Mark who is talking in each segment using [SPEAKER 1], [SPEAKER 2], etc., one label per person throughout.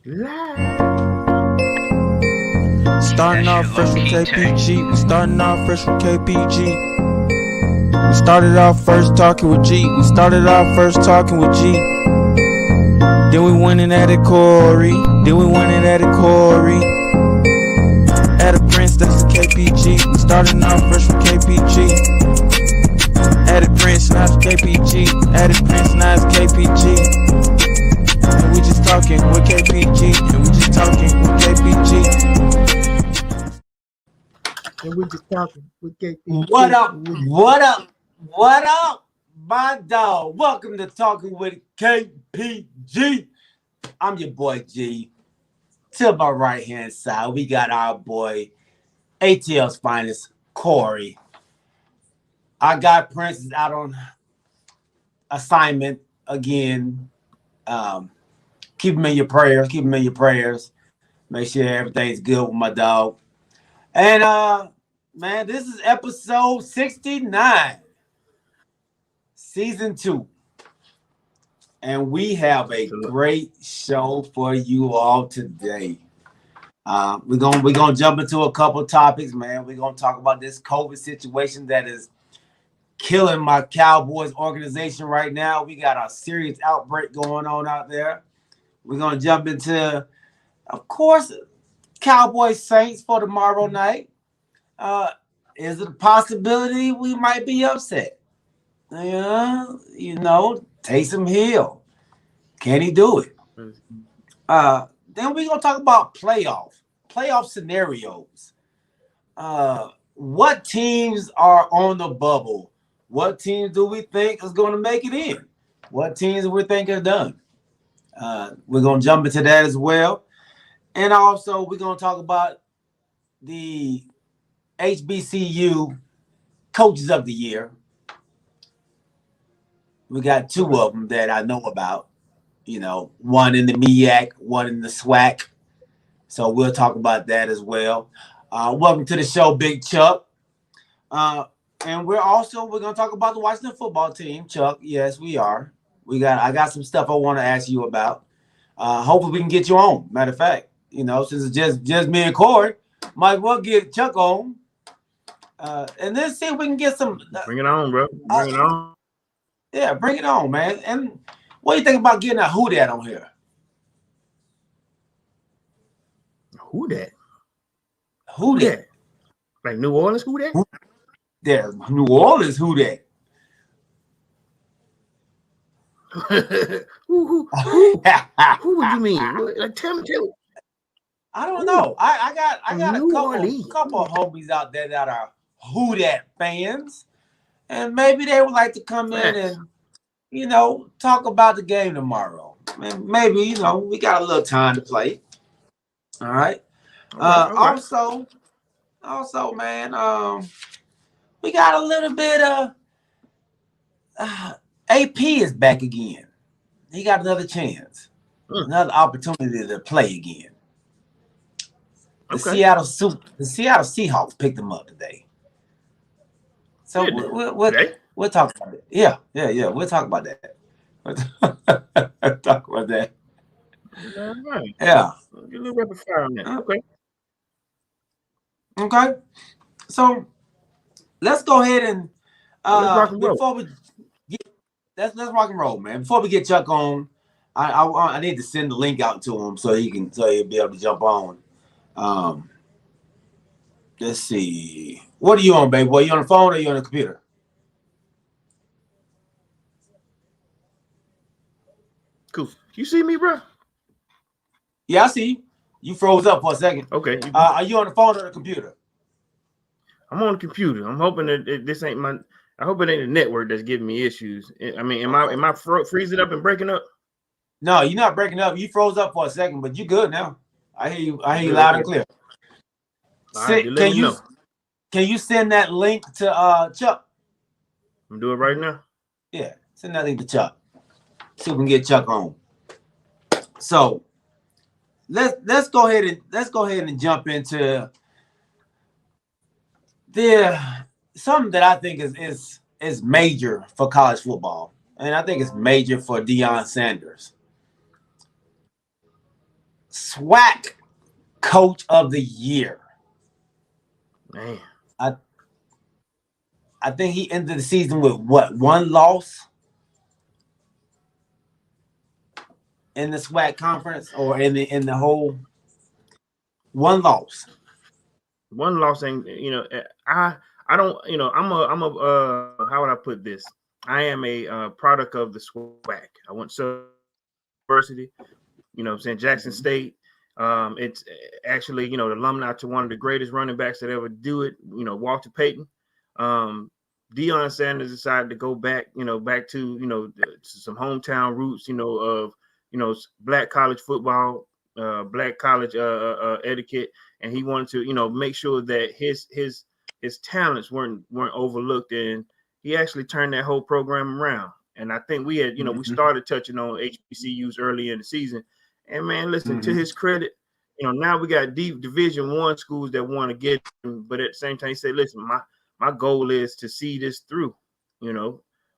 [SPEAKER 1] Starting off fresh with KPG. We starting off fresh with KPG. We started off first talking with G. We started off first talking with G. Then we went and added Corey. Added Prince, that's the KPG. We started off fresh with KPG. Added Prince, now it's KPG. Added Prince, now it's KPG. And we just talking with KPG.
[SPEAKER 2] What up, my dog? Welcome to Talking with KPG. I'm your boy G. To my right hand side, we got our boy ATL's finest, Corey. Our guy Prince is out on assignment again. Keep him in your prayers. Make sure everything's good with my dog. And man, this is episode 69, season 2. And we have a great show for you all today. We're gonna jump into a couple topics, man. We're gonna talk about this COVID situation that is killing my Cowboys organization right now. We got a serious outbreak going on out there. We're gonna jump into, of course, Cowboys Saints for tomorrow night. Is it a possibility we might be upset? Taysom Hill. Can he do it? Then we're going to talk about playoff scenarios. What teams are on the bubble? What teams do we think is going to make it in? What teams do we think are done? We're going to jump into that as well. And also, we're going to talk about the HBCU Coaches of the Year. We got 2 of them that I know about. One in the MEAC, one in the SWAC. So we'll talk about that as well. Welcome to the show, Big Chuck. And we're going to talk about the Washington football team, Chuck. Yes, we are. I got some stuff I want to ask you about. Hopefully we can get you on. Matter of fact, since it's just me and Corey, might well get Chuck on. And then see if we can get some.
[SPEAKER 3] Bring it on, bro. Bring it on.
[SPEAKER 2] Yeah, bring it on, man. And what do you think about getting a Who Dat on here?
[SPEAKER 3] Who Dat?
[SPEAKER 2] Who Dat?
[SPEAKER 3] Like New Orleans Who Dat?
[SPEAKER 2] Yeah, New Orleans Who Dat.
[SPEAKER 3] Who would you mean? Like, tell me.
[SPEAKER 2] I don't know. I got a couple of homies out there that are Who Dat fans, and maybe they would like to come in and talk about the game tomorrow. And maybe we got a little time to play. All right. Also, man, we got a little bit of AP is back again. He got another chance, another opportunity to play again. The Seattle Seahawks picked him up today. So we'll talk about it. Yeah. We'll talk about that. Talk about that.
[SPEAKER 3] All right.
[SPEAKER 2] Yeah.
[SPEAKER 3] Get a little rapid fire on that.
[SPEAKER 2] Okay. So let's go ahead and before we let's rock and roll, man. Before we get Chuck on, I need to send the link out to him so he'll be able to jump on. Let's see. What are you on, baby boy? You on the phone or you on the computer?
[SPEAKER 3] Cool. You see me, bro?
[SPEAKER 2] Yeah, I see you. You froze up for a second.
[SPEAKER 3] Okay.
[SPEAKER 2] Are you on the phone or the computer?
[SPEAKER 3] I'm on the computer. I'm hoping that this ain't I hope it ain't the network that's giving me issues. I mean, am I freezing up and breaking up?
[SPEAKER 2] No, you're not breaking up. You froze up for a second, but you good now. I hear you loud and clear. Can you send that link to Chuck?
[SPEAKER 3] I'm doing it right now.
[SPEAKER 2] Yeah, send that link to Chuck. See if we can get Chuck on. So let's go ahead and jump into something that I think is major for college football, and I think it's major for Deion Sanders. SWAC Coach of the Year.
[SPEAKER 3] Man,
[SPEAKER 2] I think he ended the season with what, one loss in the SWAC conference, or in the whole, one loss.
[SPEAKER 3] one loss ain't, I don't, how would I put this? I am a product of the SWAC. I went to Diversity, I'm saying, Jackson State. It's actually, the alumni to one of the greatest running backs that ever do it, Walter Payton. Deion Sanders decided to go back, back to, some hometown roots, of, black college football, black college etiquette. And he wanted to, make sure that his talents weren't overlooked. And he actually turned that whole program around. And I think we had, we started touching on HBCUs early in the season. And man, listen, to his credit, now we got deep Division I schools that want to get him, but at the same time, he said, listen, my goal is to see this through,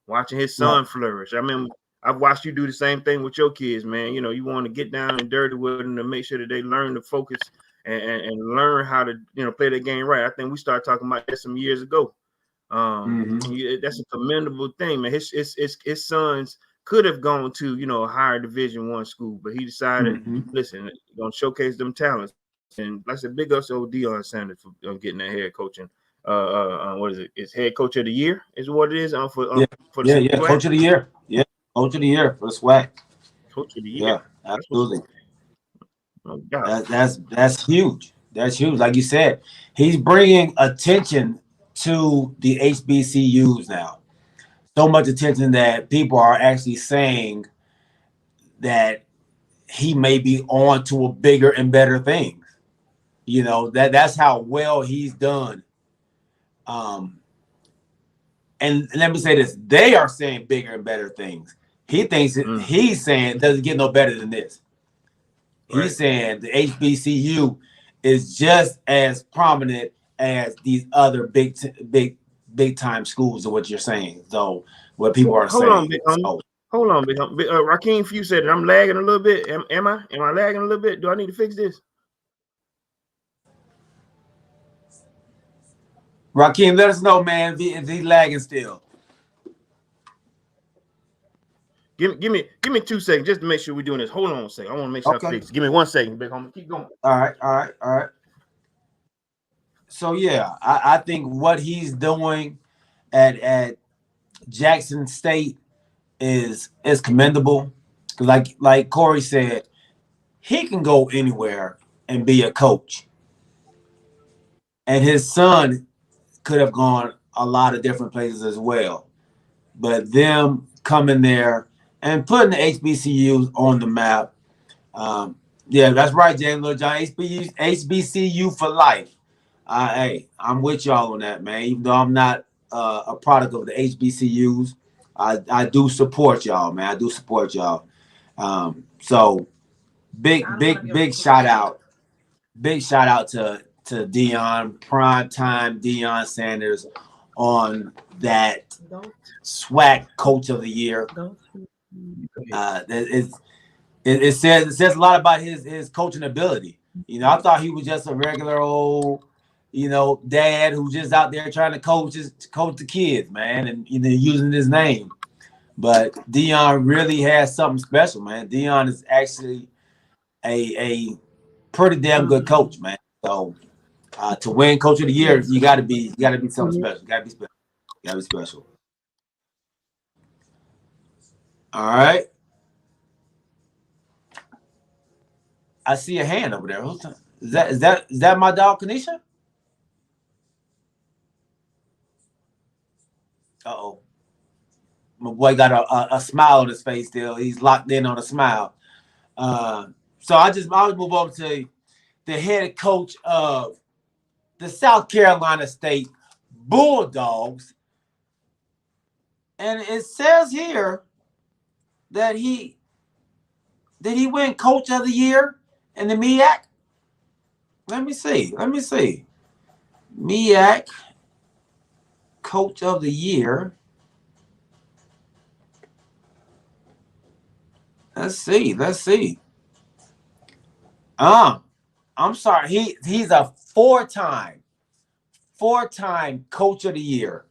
[SPEAKER 3] watching his son flourish. I mean, I've watched you do the same thing with your kids, man. You want to get down and dirty with them to make sure that they learn to focus and learn how to, play the game right. I think we started talking about that some years ago. That's a commendable thing, man. His sons could have gone to, a higher Division I school, but he decided, listen, gonna showcase them talents. And like I said, big ups to old Deion Sanders for getting that head coaching. What is it? It's head coach of the year, is what it is. For the SWAC?
[SPEAKER 2] Coach of the year. Yeah, coach of the year for the SWAC.
[SPEAKER 3] Coach of the year.
[SPEAKER 2] Yeah, absolutely.
[SPEAKER 3] Oh, God.
[SPEAKER 2] That's huge. That's huge. Like you said, he's bringing attention to the HBCUs now. So much attention that people are actually saying that he may be on to a bigger and better things. That's how well he's done. And let me say this: they are saying bigger and better things. He thinks he's saying it doesn't get no better than this. Right. He's saying the HBCU is just as prominent as these other big time schools, of what you're saying. So what people are saying.
[SPEAKER 3] Hold on, big homie. Rakeem, if you said that I'm lagging a little bit, am I lagging a little bit? Do I need to fix this?
[SPEAKER 2] Rakeem, let us know, man, if he's lagging still.
[SPEAKER 3] Give me 2 seconds just to make sure we're doing this. Hold on a second. I want to make sure I fix it. Give me 1 second, big homie. Keep going.
[SPEAKER 2] All right. So yeah, I think what he's doing at Jackson State is commendable. Like Corey said, he can go anywhere and be a coach. And his son could have gone a lot of different places as well. But them coming there and putting the HBCUs on the map. Yeah, that's right, James Little John. HBCU for life. Hey, I'm with y'all on that, man. Even though I'm not a product of the HBCUs, I do support y'all, man. I do support y'all. So big shout out. Big shout out to Deion, prime time Deion Sanders on that SWAC Coach of the Year. It says a lot about his coaching ability. I thought he was just a regular old, dad who's just out there trying to coach the kids, man, and using his name. But Deion really has something special, man. Deion is actually a pretty damn good coach, man. So to win Coach of the Year, you gotta be something special. You gotta be special. All right. I see a hand over there. Is that my dog, Kanisha? Uh-oh. My boy got a smile on his face still. He's locked in on a smile. So I'll move over to the head coach of the South Carolina State Bulldogs. And it says here that he win Coach of the Year in the MEAC. Let me see. MEAC Coach of the Year. Let's see. I'm sorry. He's a four-time coach of the year.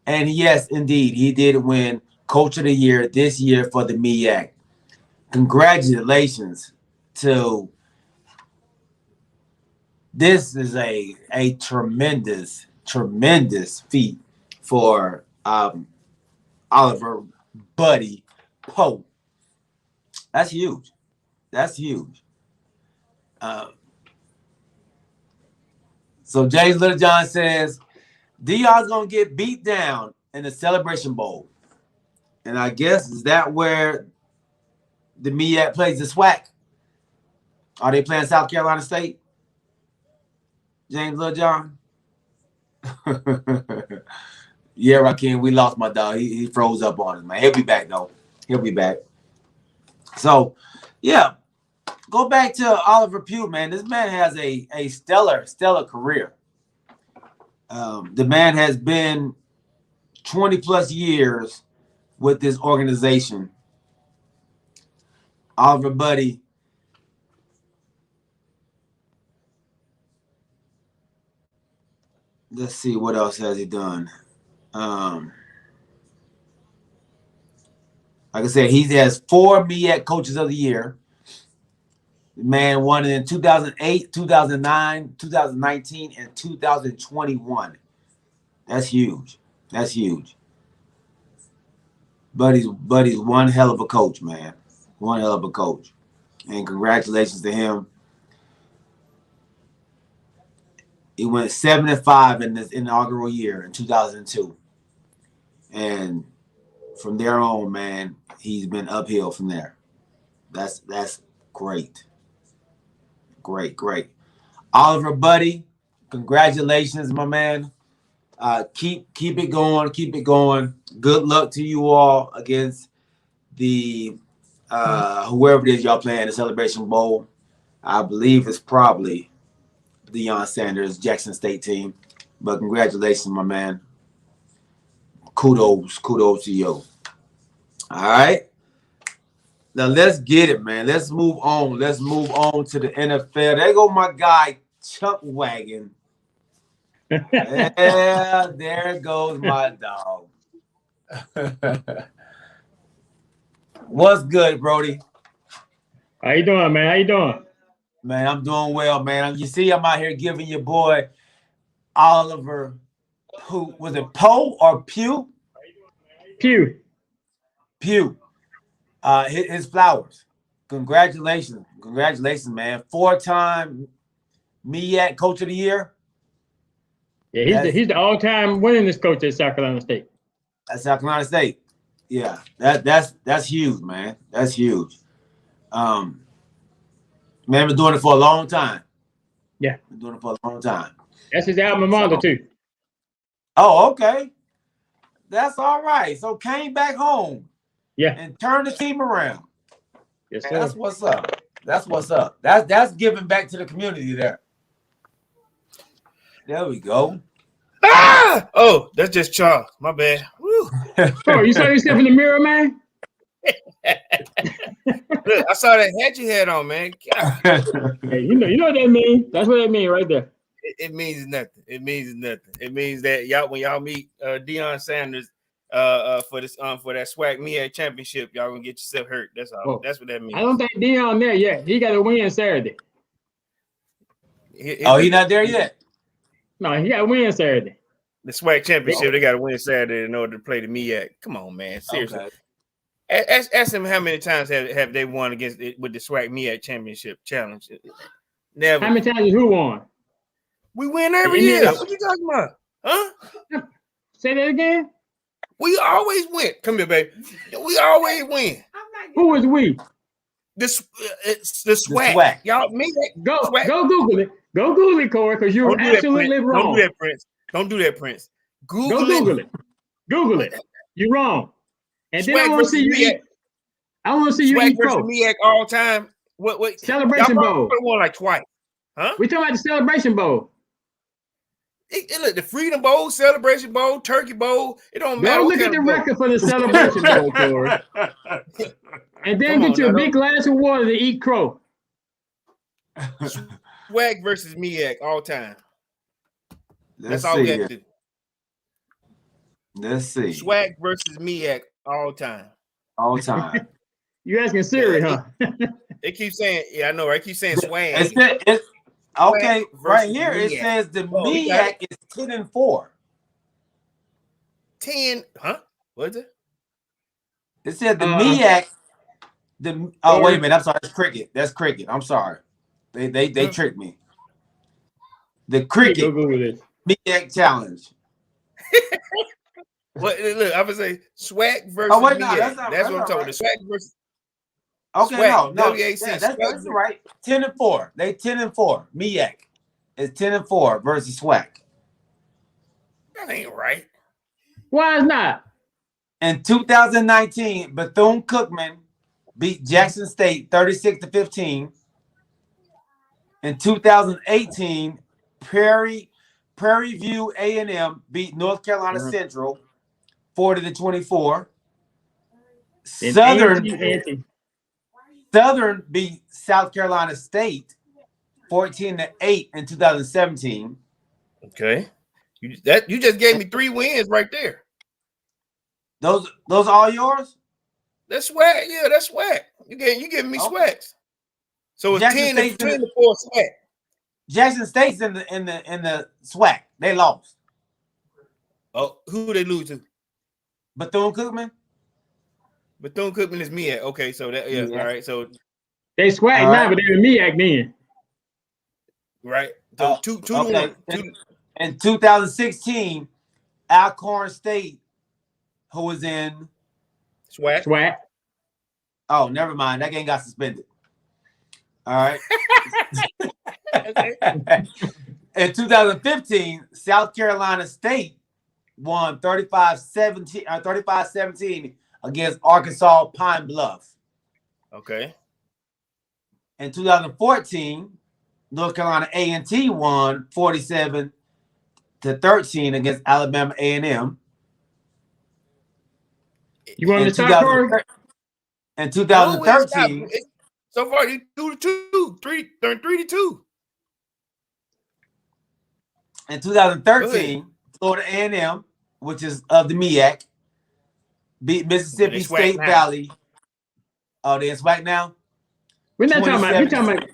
[SPEAKER 2] And yes, indeed, he did win coach of the year this year for the MEAC. Congratulations to this is a tremendous feat for Oliver Buddy Pope. That's huge. That's huge. So James Littlejohn says Deion's gonna get beat down in the Celebration Bowl, and I guess is that where the MEAC plays the SWAC? Are they playing South Carolina State? James Littlejohn. Yeah, Rakeem, we lost my dog. He froze up on us, man. He'll be back though. He'll be back. So, yeah, go back to Oliver Pugh, man. This man has a stellar career. The man has been 20 plus years with this organization. Oliver Buddy. Let's see, what else has he done? Like I said, he has 4 MEAC Coaches of the Year. The man won it in 2008, 2009, 2019, and 2021. That's huge. That's huge. Buddy's one hell of a coach, man. One hell of a coach. And congratulations to him. He went 7-5 in this inaugural year in 2002. And from there on, man, he's been uphill from there. That's great. Great. Oliver Buddy, congratulations, my man. Keep it going. Keep it going. Good luck to you all against the whoever it is y'all playing the Celebration Bowl. I believe it's probably Deion Sanders, Jackson State team. But congratulations, my man. Kudos to you. All right. Now let's get it, man. Let's move on. Let's move on to the NFL. There go my guy, Chuck Wagon. Yeah, there goes my dog. What's good, Brody?
[SPEAKER 4] How you doing, man? How you doing?
[SPEAKER 2] Man, I'm doing well, man. You see, I'm out here giving your boy Oliver, who was it Poe or Pugh?
[SPEAKER 4] Pew.
[SPEAKER 2] His flowers. Congratulations, man. 4-time MEAC Coach of the Year.
[SPEAKER 4] Yeah, he's the all-time winningest coach at South Carolina State.
[SPEAKER 2] At South Carolina State. Yeah, that's huge, man. That's huge. Man, been doing it for a long time.
[SPEAKER 4] Yeah.
[SPEAKER 2] Been doing it for a long time.
[SPEAKER 4] That's his alma mater, too.
[SPEAKER 2] Oh, okay. That's all right. So came back home.
[SPEAKER 4] Yeah.
[SPEAKER 2] And turned the team around.
[SPEAKER 4] Yes, sir.
[SPEAKER 2] That's what's up. That's what's up. That's giving back to the community there. There we go.
[SPEAKER 3] Ah! Oh, that's just Charles. My bad. Woo.
[SPEAKER 4] Oh, you saw yourself in the mirror, man?
[SPEAKER 3] Look, I saw that hat you had on, man.
[SPEAKER 4] Hey, you know what that means. That's what that means right there.
[SPEAKER 3] It means nothing. It means nothing. It means that when y'all meet Deion Sanders for that SWAC MEAC Championship, y'all gonna get yourself hurt. That's all.
[SPEAKER 4] Oh,
[SPEAKER 3] that's what that means.
[SPEAKER 4] I don't think Deion there yet. He got to win Saturday.
[SPEAKER 2] He not there yet?
[SPEAKER 4] No, he got to win Saturday.
[SPEAKER 3] The SWAC Championship, they got to win Saturday in order to play the MEAC. Come on, man. Seriously.
[SPEAKER 2] Okay.
[SPEAKER 3] Ask them how many times have they won against it with the SWAC MEAC Championship Challenge. Never.
[SPEAKER 4] How many times has who won?
[SPEAKER 3] We win every year. What you talking about? Huh?
[SPEAKER 4] Say that again.
[SPEAKER 3] We always win. Come here, baby. We always win.
[SPEAKER 4] Who is we?
[SPEAKER 3] It's the SWAC. Y'all,
[SPEAKER 4] Go
[SPEAKER 3] SWAC.
[SPEAKER 4] Go Google it. Go Google it, Corey, because you're absolutely wrong.
[SPEAKER 3] Don't do that, Prince. Don't do that, Prince.
[SPEAKER 4] Go Google it. Google it. You're wrong. And then I want to see you eat. I want to see you eat pro.
[SPEAKER 3] MEAC all time. What?
[SPEAKER 4] Celebration Bowl.
[SPEAKER 3] Won like twice. Huh?
[SPEAKER 4] We talking about the Celebration Bowl.
[SPEAKER 3] Look, the Freedom Bowl, Celebration Bowl, Turkey Bowl. It don't matter.
[SPEAKER 4] Go look at the record for the Celebration Bowl, Corey. And then get you a big glass of water to eat crow.
[SPEAKER 3] SWAC versus MEAC all time.
[SPEAKER 2] Let's
[SPEAKER 3] That's all
[SPEAKER 2] see
[SPEAKER 3] we got
[SPEAKER 2] here.
[SPEAKER 3] to do.
[SPEAKER 2] Let's see.
[SPEAKER 3] SWAC versus MEAC all time.
[SPEAKER 2] All time.
[SPEAKER 4] You asking Siri, huh?
[SPEAKER 3] They keep saying, yeah, I know, right? Keep saying swag.
[SPEAKER 2] Okay, right here it
[SPEAKER 3] MEAC.
[SPEAKER 2] says the MEAC is 10-4.
[SPEAKER 3] 10, huh? What is it?
[SPEAKER 2] It said the MEAC. Wait a minute. I'm sorry. That's cricket. That's cricket. I'm sorry. They tricked me. The cricket MEAC challenge.
[SPEAKER 3] Well, look, I'm gonna say SWAC versus
[SPEAKER 2] Oh wait,
[SPEAKER 3] MEAC.
[SPEAKER 2] no, that's what I'm talking about.
[SPEAKER 3] The SWAC versus.
[SPEAKER 2] Okay,
[SPEAKER 3] SWAC,
[SPEAKER 2] no,
[SPEAKER 3] WAC,
[SPEAKER 2] yeah, that's right. 10-4. They 10-4. MEAC is 10-4 versus SWAC.
[SPEAKER 3] That ain't right.
[SPEAKER 4] Why is not?
[SPEAKER 2] In 2019, Bethune-Cookman beat Jackson State 36-15. In 2018, Prairie View A&M beat North Carolina Central 40-24. Southern beat South Carolina State 14-8 in 2017.
[SPEAKER 3] Okay, you just gave me 3 wins right there.
[SPEAKER 2] Those all yours?
[SPEAKER 3] That's SWAC. Yeah, that's SWAC. You giving me SWACs. So it's
[SPEAKER 2] Jackson
[SPEAKER 3] 10 to 4 SWAC.
[SPEAKER 2] Jackson State's in the SWAC. They lost.
[SPEAKER 3] Oh, who they lose to?
[SPEAKER 2] Bethune-Cookman.
[SPEAKER 3] Bethune-Cookman is MEAC. Okay, so that all right. So
[SPEAKER 4] they SWAC now, but they're MEAC then.
[SPEAKER 3] Right. So 2 to 1.
[SPEAKER 2] In 2016, Alcorn State, who was in
[SPEAKER 3] SWAC.
[SPEAKER 2] Oh, never mind. That game got suspended. All right. In 2015, South Carolina State won 35-17 against Arkansas Pine Bluff.
[SPEAKER 3] Okay.
[SPEAKER 2] In 2014, North Carolina A&T won 47-13 against Alabama A&M.
[SPEAKER 4] You want to start, Corey?
[SPEAKER 2] In 2013,
[SPEAKER 3] so far you 2-2, 3-2.
[SPEAKER 2] In 2013, Florida A&M, which is of the MEAC, beat Mississippi State Valley. Oh, they're in SWAC now?
[SPEAKER 4] We're not talking about. We're talking about.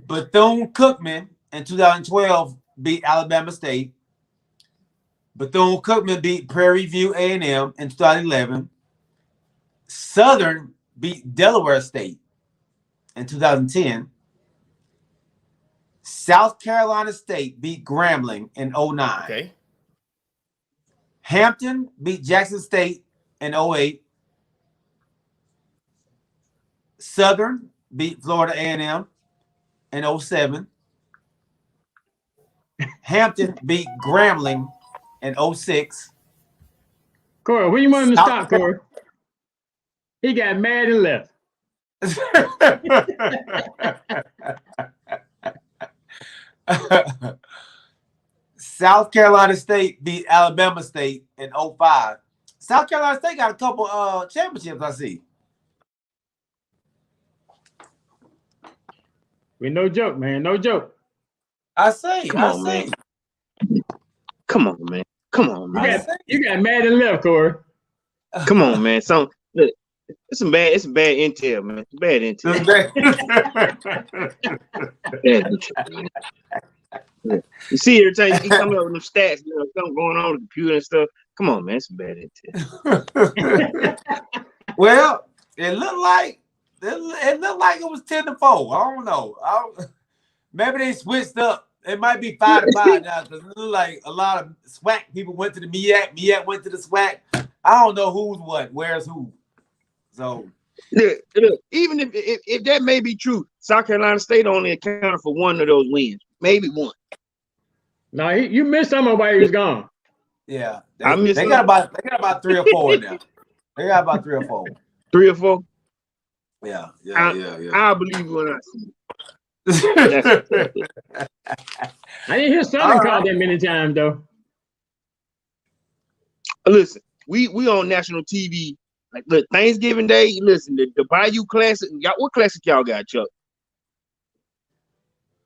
[SPEAKER 2] Bethune-Cookman in 2012 beat Alabama State. Bethune-Cookman beat Prairie View A&M in 2011. Southern beat Delaware State in 2010. South Carolina State beat Grambling in 2009.
[SPEAKER 3] Okay.
[SPEAKER 2] Hampton beat Jackson State in 2008. Southern beat Florida A&M in 2007. Hampton beat Grambling in 2006.
[SPEAKER 4] Corey, when you want him to stop, Corey? He got mad and left.
[SPEAKER 2] South Carolina State beat Alabama State in 2005. South Carolina State got a couple championships, I see.
[SPEAKER 4] We no joke, man. No joke.
[SPEAKER 2] I see.
[SPEAKER 5] Come on, man. Come on, man. Come on, man.
[SPEAKER 4] You got mad and left, Corey.
[SPEAKER 5] Come on, man. So look, it's some bad intel, man. It's bad intel. Bad intel. You see every time you come up with them stats, something going on with the computer and stuff. Come on, man. It's bad intel.
[SPEAKER 2] Well, it looked like it was 10-4. I don't know. Maybe they switched up. It might be 5-5 now because it looked like a lot of SWAC people went to the MEAC. MEAC went to the SWAC. I don't know who's what, where's who. So
[SPEAKER 5] look, even if that may be true, South Carolina State only accounted for one of those wins, maybe one.
[SPEAKER 4] No, you missed something while he was gone.
[SPEAKER 2] Yeah, they got about 3 or 4 now. They got about 3 or 4.
[SPEAKER 5] 3 or 4.
[SPEAKER 2] Yeah.
[SPEAKER 5] I believe when I see it.
[SPEAKER 4] I didn't hear Southern call that many times though.
[SPEAKER 5] Listen, we on national TV Like, look, Thanksgiving Day. Listen, the Bayou Classic. Y'all, what classic y'all got, Chuck?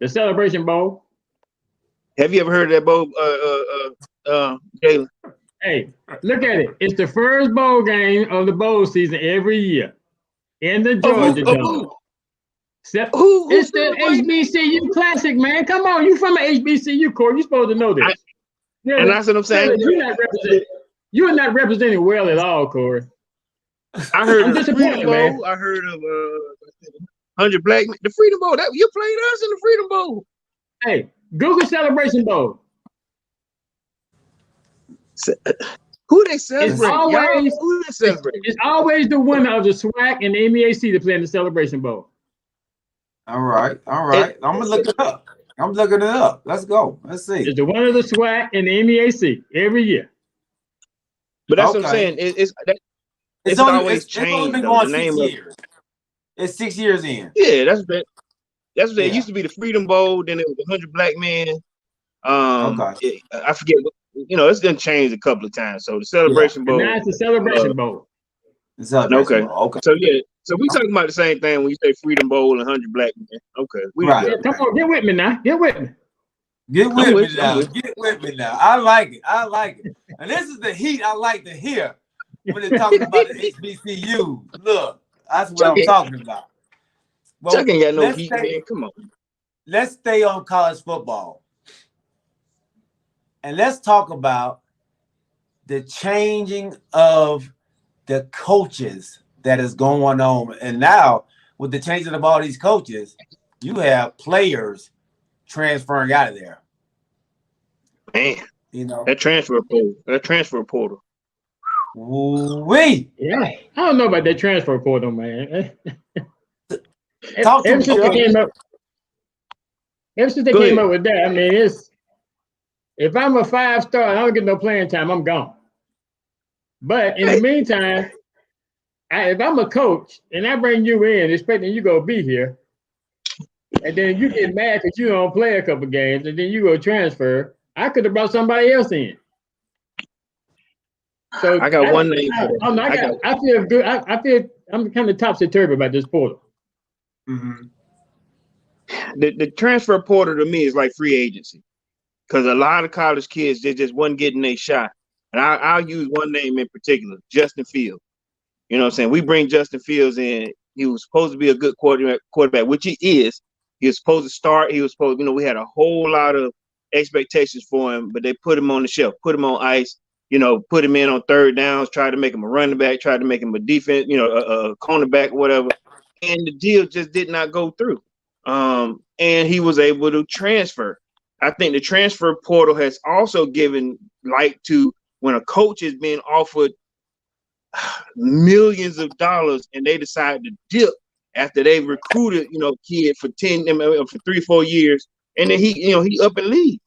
[SPEAKER 4] The Celebration Bowl.
[SPEAKER 5] Have you ever heard of that bowl, Jalen?
[SPEAKER 4] Hey, look at it. It's the first bowl game of the bowl season every year in the Georgia Dome. It's the HBCU Classic, man. Come on, you from an HBCU, Corey. You're supposed to know this.
[SPEAKER 5] And that's what I'm saying.
[SPEAKER 4] You're not representing well at all, Corey.
[SPEAKER 5] I heard
[SPEAKER 4] I'm
[SPEAKER 5] of the
[SPEAKER 4] disappointed,
[SPEAKER 5] Freedom
[SPEAKER 4] man.
[SPEAKER 5] Bowl. I heard of 100 Black Men. The Freedom Bowl. That you played us in the Freedom Bowl.
[SPEAKER 4] Hey, Google Celebration Bowl.
[SPEAKER 5] Who they celebrate? Who they celebrate?
[SPEAKER 4] It's always the winner of the SWAC and the MEAC that play in the Celebration Bowl.
[SPEAKER 2] All right. I'm gonna look it up. I'm looking it up. Let's go. Let's see.
[SPEAKER 4] It's the winner of the SWAC and the MEAC every year.
[SPEAKER 5] But that's what I'm saying. It's always changed.
[SPEAKER 2] It's only been going 6 years. It's 6 years in.
[SPEAKER 5] Yeah, that's what it used to be, the Freedom Bowl. Then it was 100 Black Men.
[SPEAKER 2] Okay.
[SPEAKER 5] I forget. It's gonna change a couple of times. So the Celebration Bowl.
[SPEAKER 4] Now it's the Celebration Bowl.
[SPEAKER 5] Okay. So we talking about the same thing when you say Freedom Bowl and 100 Black Men. Okay.
[SPEAKER 4] Right. Come on, get with me now. Get with me.
[SPEAKER 2] Get with me now. I like it. And this is the heat I like to hear when they're talking about the HBCU. Look, that's what I'm talking about. Well,
[SPEAKER 5] Chuck ain't got no heat, man. Come on.
[SPEAKER 2] Let's stay on college football. And let's talk about the changing of the coaches that is going on. And now, with the changing of all these coaches, you have players transferring out of there.
[SPEAKER 5] Man, that transfer portal.
[SPEAKER 2] Wee.
[SPEAKER 4] Yeah, I don't know about that transfer portal, man.
[SPEAKER 2] Talk to
[SPEAKER 4] Ever since they came up with that, I mean, if I'm a 5-star, I don't get no playing time, I'm gone. But in the meantime, if I'm a coach and I bring you in expecting you go be here, and then you get mad because you don't play a couple games, and then you go transfer, I could have brought somebody else in. So
[SPEAKER 5] I got one name.
[SPEAKER 4] I feel good. I feel I'm kind of topsy-turvy about this portal.
[SPEAKER 2] Mm-hmm.
[SPEAKER 5] The transfer portal to me is like free agency, because a lot of college kids, they just wasn't getting their shot. And I'll use one name in particular, Justin Fields. You know what I'm saying? We bring Justin Fields in. He was supposed to be a good quarterback, which he is. He was supposed to start. He was supposed, we had a whole lot of expectations for him, but they put him on the shelf, put him on ice, put him in on third downs, tried to make him a running back, tried to make him a defense, a cornerback, whatever. And the deal just did not go through. And he was able to transfer. I think the transfer portal has also given light to when a coach is being offered millions of dollars and they decide to dip after they've recruited, kid for 3-4 years, and then he up and leave.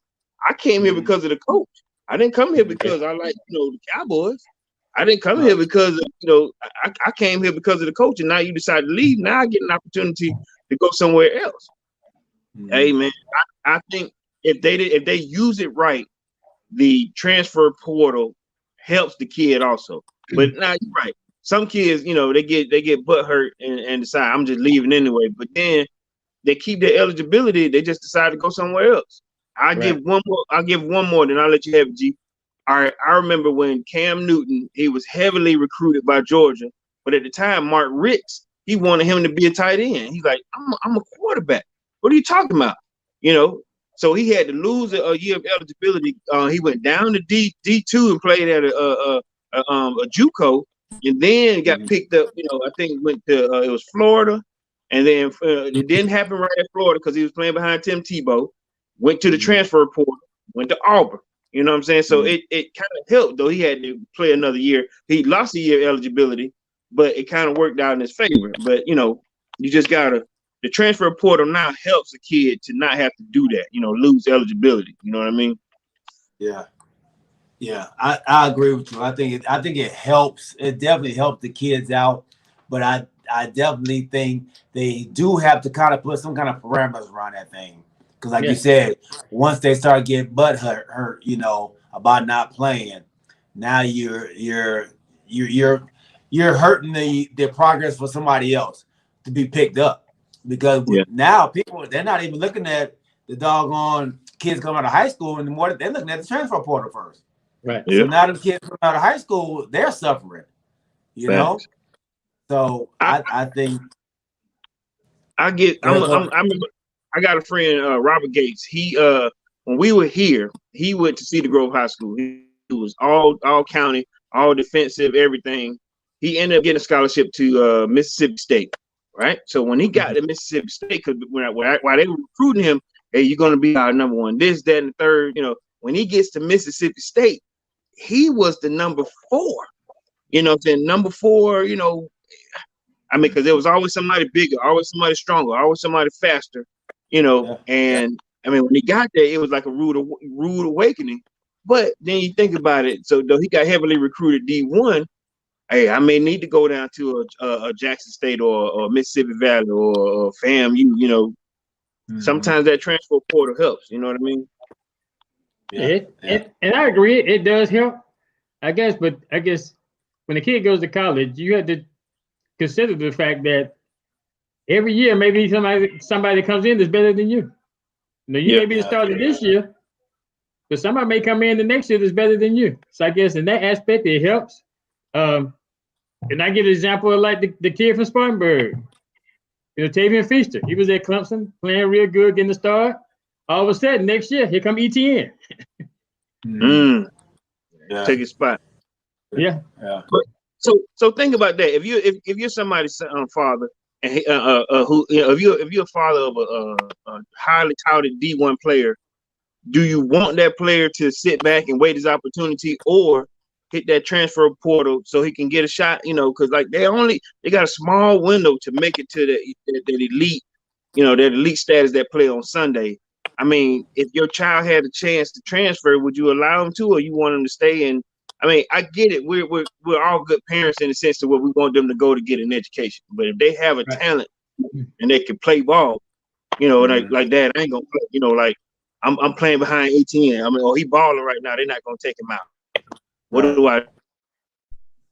[SPEAKER 5] I came here because of the coach. I didn't come here because I like, the Cowboys. I didn't come here because I came here because of the coach, and now you decide to leave. Now I get an opportunity to go somewhere else. Mm-hmm. Hey man, I think if they use it right, the transfer portal helps the kid also. But now you're right. Some kids, they get butt hurt and decide I'm just leaving anyway. But then they keep their eligibility. They just decide to go somewhere else. I'll give one more, then I'll let you have it, G. All right, I remember when Cam Newton, he was heavily recruited by Georgia, but at the time, Mark Ricks, he wanted him to be a tight end. He's like, I'm a quarterback. What are you talking about? So he had to lose a year of eligibility. He went down to D2 and played at a JUCO, and then got picked up. I think went to it was Florida, and then it didn't happen right at Florida because he was playing behind Tim Tebow. Went to the transfer portal, went to Auburn. You know what I'm saying? So it kind of helped, though he had to play another year. He lost a year of eligibility, but it kind of worked out in his favor. But you just gotta. The transfer portal now helps a kid to not have to do that, lose eligibility. You know what I mean?
[SPEAKER 2] Yeah. I agree with you. I think it helps. It definitely helps the kids out, but I definitely think they do have to kind of put some kind of parameters around that thing. Because like you said, once they start getting butt hurt, about not playing, now you're you're hurting the progress for somebody else to be picked up. Because now people, they're not even looking at the doggone kids coming out of high school anymore. They're looking at the transfer portal first.
[SPEAKER 4] Right.
[SPEAKER 2] So now the kids coming out of high school, they're suffering. You know? So I think
[SPEAKER 5] I got a friend, Robert Gates. He when we were here, he went to Cedar Grove High School. He was all county, all defensive, everything. He ended up getting a scholarship to Mississippi State, right? So when he got to Mississippi State, because while they were recruiting him, hey, you're going to be our number one, this, that, and the third. You know, when he gets to Mississippi State, he was the number 4. You know what I'm saying? Number 4, you know, I mean, because there was always somebody bigger, always somebody stronger, always somebody faster, you know. And I mean, when he got there, it was like a rude awakening. But then you think about it. So though he got heavily recruited D1, hey, I may need to go down to a Jackson State or Mississippi Valley or FAMU. You know, sometimes that transfer portal helps. You know what I mean?
[SPEAKER 4] And I agree, it does help. I guess when the kid goes to college, you have to consider the fact that every year maybe somebody that comes in is better than you. You know, you may be the starter this year, but somebody may come in the next year that's better than you. So I guess in that aspect, it helps. And I give an example of like the kid from Spartanburg, you know, Tavian Feaster. He was at Clemson playing real good, getting the start. All of a sudden, next year, here come ETN.
[SPEAKER 5] Take his spot.
[SPEAKER 4] Yeah.
[SPEAKER 5] But, so think about that. If you're somebody's father, and if you're a father of a highly touted D1 player, do you want that player to sit back and wait his opportunity, or hit that transfer portal so he can get a shot? You know, because like they got a small window to make it to that elite, you know, that elite status that play on Sunday. I mean, if your child had a chance to transfer, would you allow him to, or you want him to stay? And I mean, I get it. We're all good parents in the sense of where we want them to go to get an education. But if they have a talent and they can play ball, you know, like that, I ain't gonna play. You know, like I'm playing behind 18. I mean, he balling right now. They're not gonna take him out. What do I?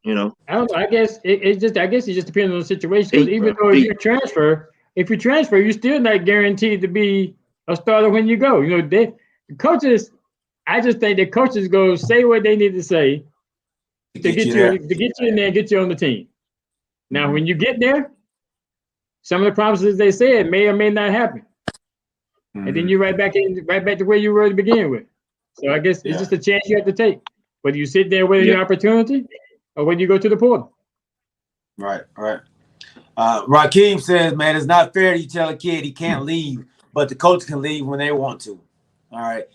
[SPEAKER 5] You know,
[SPEAKER 4] I don't know. I guess it just depends on the situation. Because even though if you transfer, you're still not guaranteed to be a starter when you go. You know, the coaches. I just think that coaches go say what they need to say to get you in there and get you on the team. Now, when you get there, some of the promises they said may or may not happen, and then you're right back to where you were to begin with. So I guess it's just a chance you have to take, whether you sit there waiting your opportunity or whether you go to the portal.
[SPEAKER 2] Right. Rakeem says, man, it's not fair you tell a kid he can't leave, but the coach can leave when they want to. All right.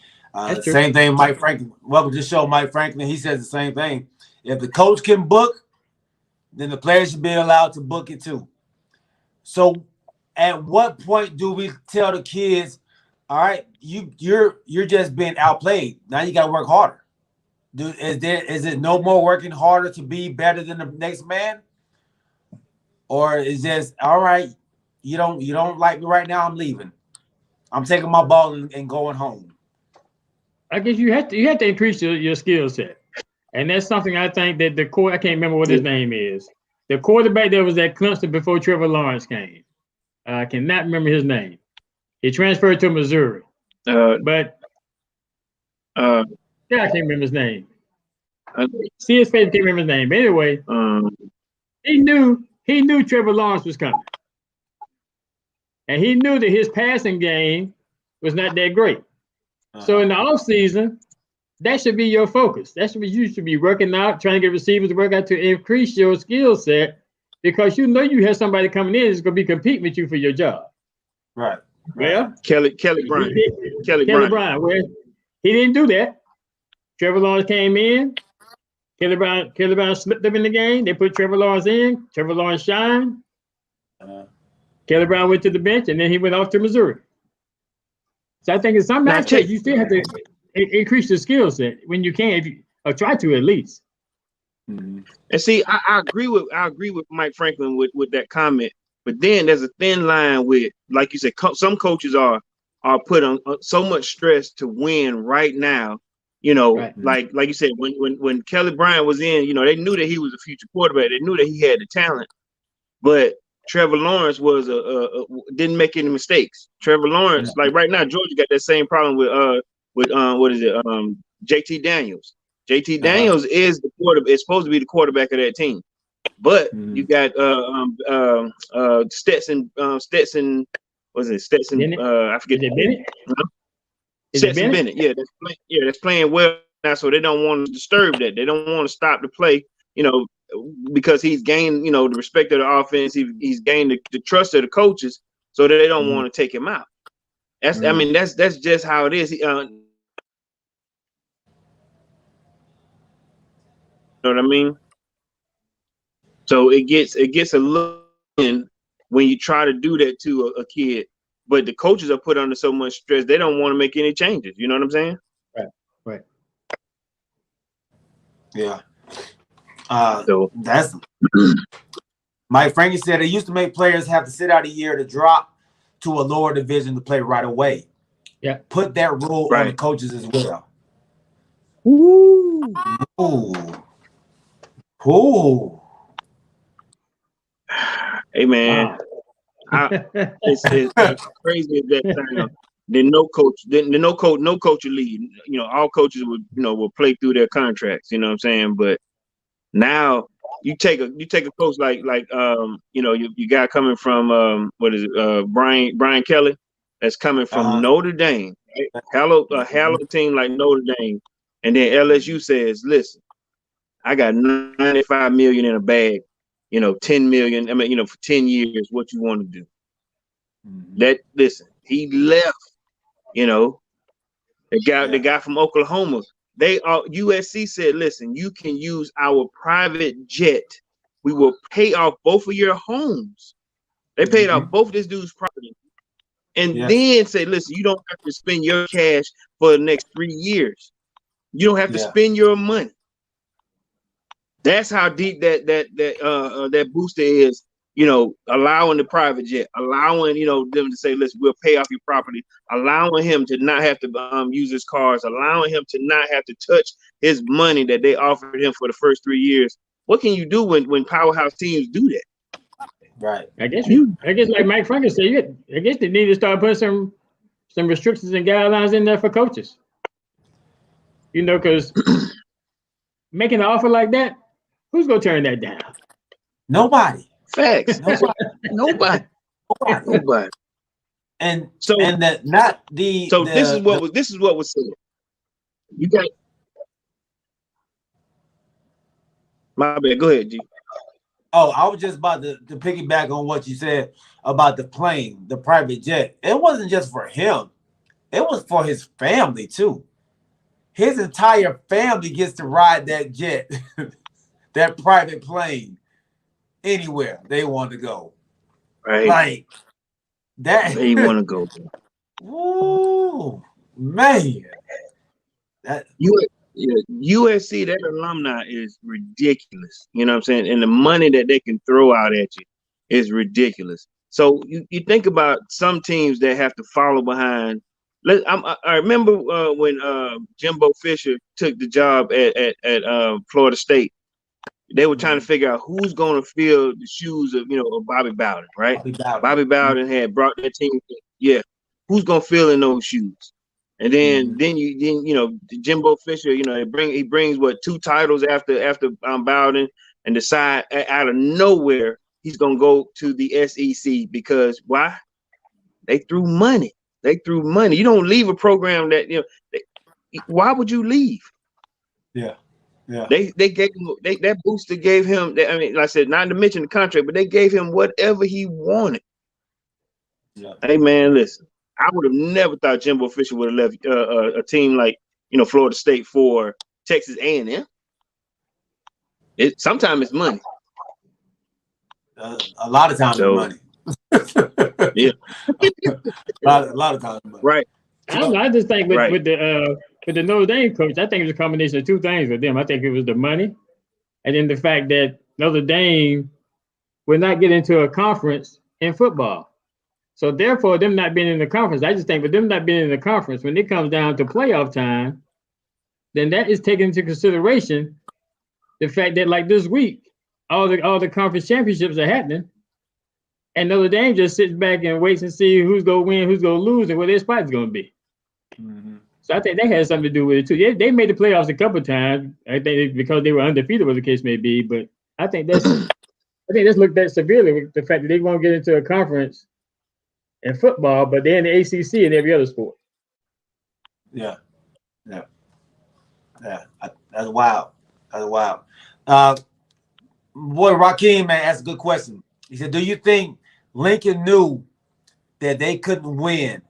[SPEAKER 2] Same thing, Mike Franklin. Welcome to the show, Mike Franklin. He says the same thing. If the coach can book, then the players should be allowed to book it too. So at what point do we tell the kids, all right, you're just being outplayed. Now you gotta work harder. Is it no more working harder to be better than the next man? Or is this all right, you don't like me right now, I'm leaving. I'm taking my ball and going home.
[SPEAKER 4] I guess you have to increase your skill set, and that's something I think that I can't remember what his name is. The quarterback that was at Clemson before Trevor Lawrence came. I cannot remember his name. He transferred to Missouri, but I can't remember his name. See his face, can't remember his name. But anyway, he knew Trevor Lawrence was coming, and he knew that his passing game was not that great. So in the offseason, that should be your focus. You should be working out, trying to get receivers to work out to increase your skill set, because you know you have somebody coming in that's going to be competing with you for your job.
[SPEAKER 2] Right.
[SPEAKER 4] Well,
[SPEAKER 5] Kelly Bryant. Kelly Bryant.
[SPEAKER 4] Well, he didn't do that. Trevor Lawrence came in. Kelly Bryant slipped up in the game. They put Trevor Lawrence in. Trevor Lawrence shined. Kelly Bryant went to the bench, and then he went off to Missouri. So I think in some aspects, you still have to increase your skill set when you can, or try to at least.
[SPEAKER 5] And see, I agree with Mike Franklin with that comment. But then there's a thin line with, like you said, some coaches are put on so much stress to win right now. You know,
[SPEAKER 4] Right.
[SPEAKER 5] like you said, when Kelly Bryant was in, you know, they knew that he was a future quarterback. They knew that he had the talent, but Trevor Lawrence was didn't make any mistakes. Trevor Lawrence, like right now, Georgia got that same problem with what is it? JT Daniels. JT Daniels is the quarterback. Is supposed to be the quarterback of that team, but you got Stetson. Was it Stetson?
[SPEAKER 4] Bennett?
[SPEAKER 5] I forget.
[SPEAKER 4] Is it Bennett? Is it
[SPEAKER 5] Stetson Bennett. Yeah, that's playing well now. So they don't want to disturb that. They don't want to stop the play. You know, because he's gained, you know, the respect of the offense. He's gained the trust of the coaches, so they don't want to take him out. That's I mean, that's just how it is. You know what I mean? So it gets a look in when you try to do that to a kid, but the coaches are put under so much stress they don't want to make any changes. You know what I'm saying?
[SPEAKER 4] Right.
[SPEAKER 2] Yeah.
[SPEAKER 5] So
[SPEAKER 2] That's Mike Frankie said it used to make players have to sit out a year to drop to a lower division to play right away.
[SPEAKER 4] Yeah.
[SPEAKER 2] Put that rule on the coaches as well.
[SPEAKER 5] Ooh.
[SPEAKER 2] Ooh.
[SPEAKER 5] Hey man, it's crazy at that time. Then no coach will leave. You know, all coaches will play through their contracts. You know what I'm saying? But now you take a coach like you know, you got coming from Brian Kelly, that's coming from Notre Dame, right? A hallowed team like Notre Dame, and then LSU says, listen, I got $95 million in a bag, you know, $10 million. I mean, you know, for 10 years, what you want to do? Listen, he left. You know, the guy from Oklahoma. USC said, listen, you can use our private jet. We will pay off both of your homes. They paid off both this dude's property. And then say, listen, you don't have to spend your cash for the next 3 years. You don't have to spend your money. That's how deep that booster is, you know, allowing the private jet, allowing, you know, them to say, listen, we'll pay off your property, allowing him to not have to use his cars, allowing him to not have to touch his money that they offered him for the first 3 years. What can you do when powerhouse teams do that?
[SPEAKER 2] Right.
[SPEAKER 4] I guess like Mike Franklin said, I guess they need to start putting some restrictions and guidelines in there for coaches. You know, because making an offer like that, who's gonna turn that down?
[SPEAKER 2] Nobody.
[SPEAKER 5] Facts. Nobody.
[SPEAKER 2] And
[SPEAKER 5] so
[SPEAKER 2] and that not the.
[SPEAKER 5] So
[SPEAKER 2] the,
[SPEAKER 5] this is what was said. You got my bad. Go ahead, G.
[SPEAKER 2] Oh, I was just about to piggyback on what you said about the plane, the private jet. It wasn't just for him; it was for his family too. His entire family gets to ride that jet, that private plane, anywhere they want to go.
[SPEAKER 5] Right,
[SPEAKER 2] like that.
[SPEAKER 5] They want to go.
[SPEAKER 2] Ooh, man, that
[SPEAKER 5] USC, that alumni is ridiculous. You know what I'm saying? And the money that they can throw out at you is ridiculous. So you think about some teams that have to follow behind. I remember when Jimbo Fisher took the job at Florida State. They were trying to figure out who's going to fill the shoes of Bobby Bowden, right? Bobby Bowden had brought that team. Yeah, who's going to fill in those shoes? And then Jimbo Fisher, he brings what 2 titles after Bowden, and decide out of nowhere he's gonna go to the SEC because why? They threw money. You don't leave a program that why would you leave?
[SPEAKER 2] Yeah.
[SPEAKER 5] They gave him that booster gave him. I mean, like I said, not to mention the contract, but they gave him whatever he wanted.
[SPEAKER 2] Yeah.
[SPEAKER 5] Hey man, listen. I would have never thought Jimbo Fisher would have left a team like Florida State for Texas A&M. Sometimes it's money.
[SPEAKER 2] A lot of times it's money.
[SPEAKER 5] Yeah,
[SPEAKER 2] a lot of times money.
[SPEAKER 5] Right.
[SPEAKER 4] I just think with the Notre Dame coach, I think it was a combination of 2 things with them. I think it was the money, and then the fact that Notre Dame would not get into a conference in football. So therefore, them not being in the conference, I just think with them not being in the conference, when it comes down to playoff time, then that is taken into consideration the fact that like this week, all the conference championships are happening, and Notre Dame just sits back and waits and see who's gonna win, who's gonna lose, and where their spot is gonna be.
[SPEAKER 2] Mm-hmm.
[SPEAKER 4] So I think that has something to do with it too. They made the playoffs a couple of times. I think because they were undefeated, whatever the case may be. But I think that's looked at severely with the fact that they won't get into a conference in football, but they're in the ACC and every other sport.
[SPEAKER 2] Yeah. That's wild. That's wild. Boy, Rakeem, man, that's a good question. He said, "Do you think Lincoln knew that they couldn't win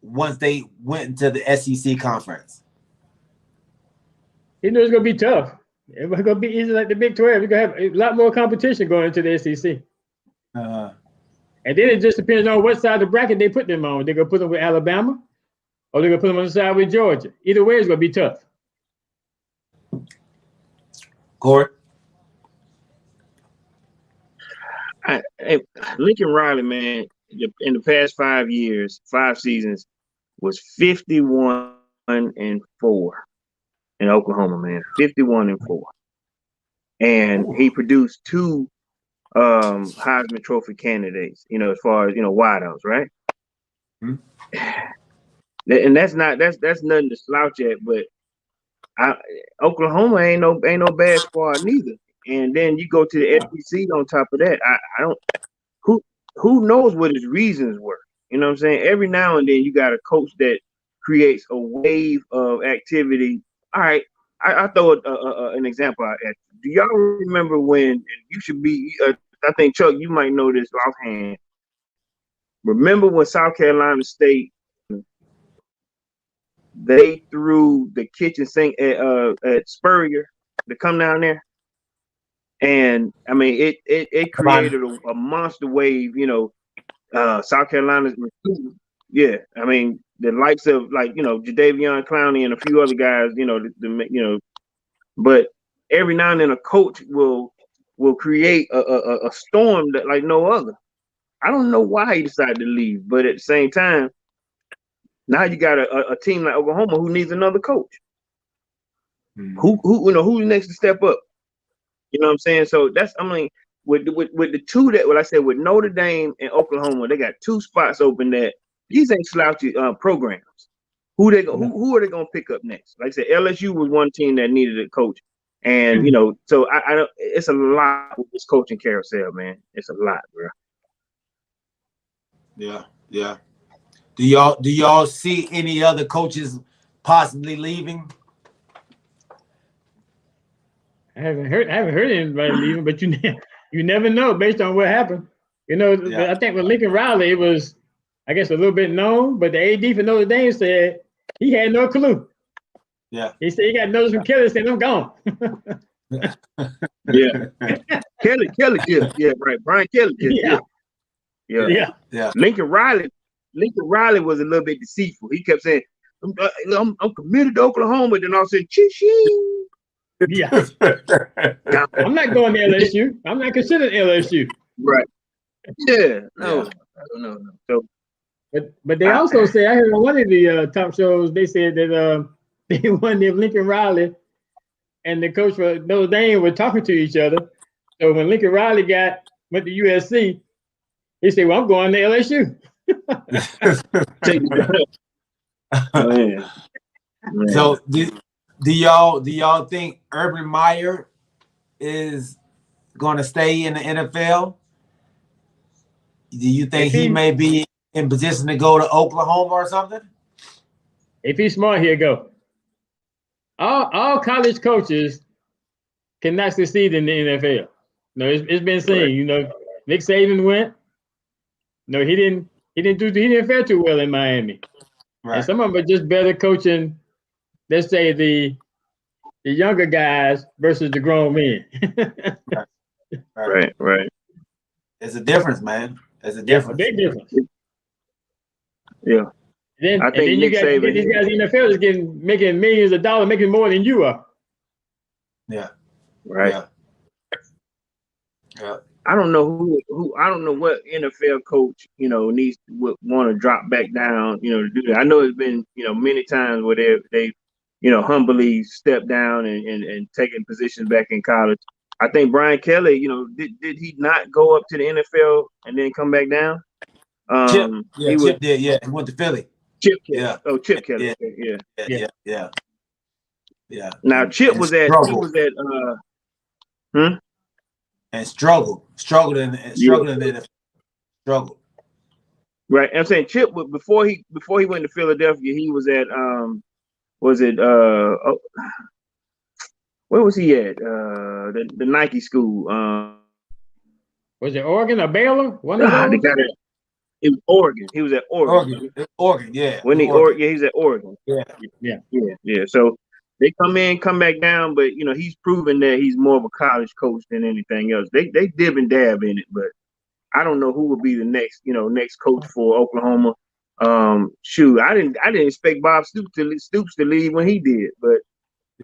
[SPEAKER 2] once they went into the SEC conference?"
[SPEAKER 4] He knew it's gonna be tough. It was gonna be easy like the Big 12. You're gonna have a lot more competition going into the SEC. And then it just depends on what side of the bracket they put them on. They're gonna put them with Alabama, or they're gonna put them on the side with Georgia. Either way, it's gonna be tough.
[SPEAKER 2] Corey?
[SPEAKER 5] Lincoln Riley, man, in the past 5 years, 5 seasons, was 51-4 in Oklahoma, man. 51-4. And he produced 2 Heisman Trophy candidates, as far as wideouts, right? Mm-hmm. And that's nothing to slouch at, but Oklahoma ain't no bad squad neither. And then you go to the SEC on top of that. I don't who knows what his reasons were. You know what I'm saying? Every now and then you got a coach that creates a wave of activity. All right, I throw an example out at you. Do y'all remember when you should be? I think Chuck, you might know this offhand. Remember when South Carolina State they threw the kitchen sink at Spurrier to come down there? And I mean, it created a monster wave, South Carolina's recruiting. Yeah, I mean, the likes of Jadeveon Clowney and a few other guys, but every now and then a coach will create a storm that like no other. I don't know why he decided to leave, but at the same time, now you got a team like Oklahoma who needs another coach. Mm-hmm. Who's next to step up? You know what I'm saying? So with the 2 that I said with Notre Dame and Oklahoma, they got 2 spots open that these ain't slouchy programs. Who are they gonna pick up next? Like I said, LSU was one team that needed a coach, and so I it's a lot with this coaching carousel, man. It's a lot, bro.
[SPEAKER 2] Yeah. Do y'all see any other coaches possibly leaving?
[SPEAKER 4] I haven't heard anybody leaving, but you never know based on what happened. I think with Lincoln Riley, it was, I guess, a little bit known, but the AD for Notre Dame said he had no clue.
[SPEAKER 2] Yeah.
[SPEAKER 4] He said he got notice from Kelly saying I'm gone.
[SPEAKER 5] Yeah. Kelly, yeah, right. Brian Kelly. Yeah. Lincoln Riley was a little bit deceitful. He kept saying, I'm committed to Oklahoma, then all said, chee.
[SPEAKER 4] Yeah. I'm not going to LSU. I'm not considering LSU.
[SPEAKER 5] Right. Yeah. No. I don't know. So,
[SPEAKER 4] but they also say, I heard on one of the top shows, they said that they wondered if Lincoln Riley and the coach for Notre Dame were talking to each other. So when Lincoln Riley went to USC, he said, "Well, I'm going to LSU."
[SPEAKER 5] Man.
[SPEAKER 2] So do y'all think Urban Meyer is going to stay in the NFL? Do you think he may be in position to go to Oklahoma or something?
[SPEAKER 4] If he's smart, he'll go. All college coaches cannot succeed in the NFL. It's been seen. Nick Saban went. He didn't fare too well in Miami. Right. And some of them are just better coaching, let's say the younger guys versus the grown men.
[SPEAKER 5] Right.
[SPEAKER 2] It's a difference, man. It's a difference.
[SPEAKER 4] Big difference.
[SPEAKER 5] Yeah.
[SPEAKER 4] I think Nick Saban, these guys in the NFL is making millions of dollars, making more than you are.
[SPEAKER 2] Yeah.
[SPEAKER 5] Right. Yeah. I don't know I don't know what NFL coach, would want to drop back down, to do that. I know it's been, many times where they humbly stepped down and taking positions back in college. I think Brian Kelly, did he not go up to the NFL and then come back down?
[SPEAKER 2] Chip,
[SPEAKER 5] he
[SPEAKER 2] Chip did, yeah. He went to Philly.
[SPEAKER 5] Chip Kelly.
[SPEAKER 2] Yeah.
[SPEAKER 5] Oh, Chip Kelly.
[SPEAKER 2] Yeah.
[SPEAKER 5] Now Chip was at
[SPEAKER 2] and struggled in the struggled.
[SPEAKER 5] Right. I'm saying Chip before he went to Philadelphia, he was at where was he at? The Nike school.
[SPEAKER 4] Was it Oregon or Baylor? One of those?
[SPEAKER 5] It was Oregon. He was at Oregon.
[SPEAKER 2] Oregon, yeah.
[SPEAKER 5] He was at Oregon.
[SPEAKER 4] Yeah.
[SPEAKER 5] So they come back down, but he's proven that he's more of a college coach than anything else. They dib and dab in it, but I don't know who will be the next coach for Oklahoma. I didn't expect Bob Stoops to leave when he did, but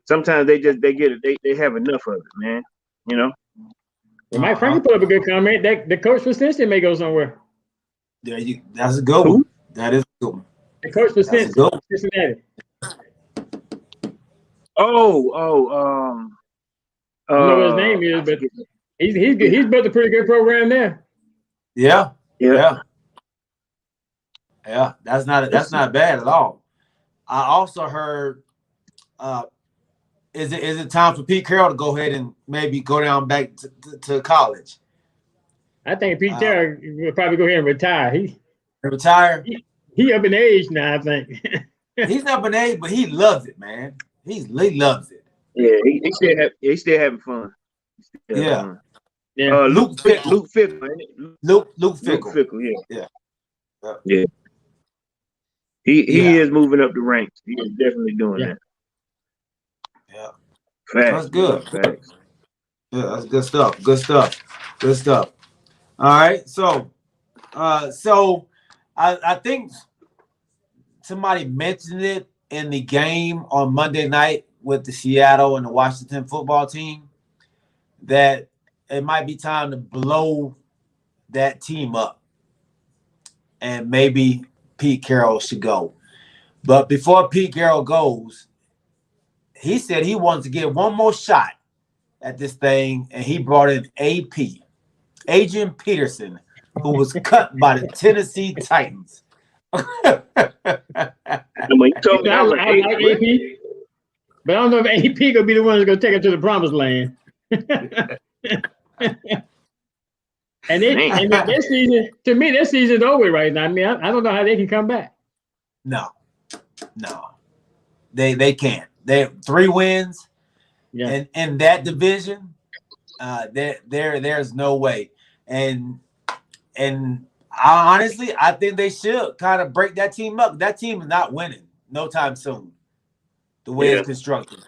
[SPEAKER 5] sometimes they get it. They have enough of it, man.
[SPEAKER 4] Mike Frankie put up a good comment. That the coach for Cincinnati may go somewhere.
[SPEAKER 2] That's a good one. That is a good one.
[SPEAKER 4] The coach for Cincinnati.
[SPEAKER 5] I
[SPEAKER 4] don't know what his name is, but he's built a pretty good program there.
[SPEAKER 2] Yeah. That's not bad at all. I also heard, is it time for Pete Carroll to go ahead and maybe go down back to college?
[SPEAKER 4] I think Pete Carroll will probably go ahead and retire.
[SPEAKER 2] Retire?
[SPEAKER 4] He up in age now, I think.
[SPEAKER 2] He's up in age, but he loves it, man. He loves it.
[SPEAKER 5] Yeah, he's still having fun.
[SPEAKER 2] Yeah.
[SPEAKER 5] Luke Fickle.
[SPEAKER 2] Luke Fickle. Yeah.
[SPEAKER 5] He is moving up the ranks. He is definitely doing that.
[SPEAKER 2] Yeah.
[SPEAKER 5] Facts.
[SPEAKER 2] That's good.
[SPEAKER 5] Facts.
[SPEAKER 2] Yeah, that's good stuff. Good stuff. All right. So I think somebody mentioned it in the game on Monday night with the Seattle and the Washington football team that it might be time to blow that team up, and maybe Pete Carroll should go. But before Pete Carroll goes, he said he wants to get one more shot at this thing, and he brought in AP, Adrian Peterson, who was cut by the Tennessee Titans.
[SPEAKER 5] You told me
[SPEAKER 4] I like AP, but I don't know if AP gonna be the one that's gonna take it to the promised land. And this season, to me, this season's over right now. I mean, I don't know how they can come back.
[SPEAKER 2] No, they can't. They have 3 wins, and in that division, there's no way. And I think they should kind of break that team up. That team is not winning no time soon. The way it's constructed,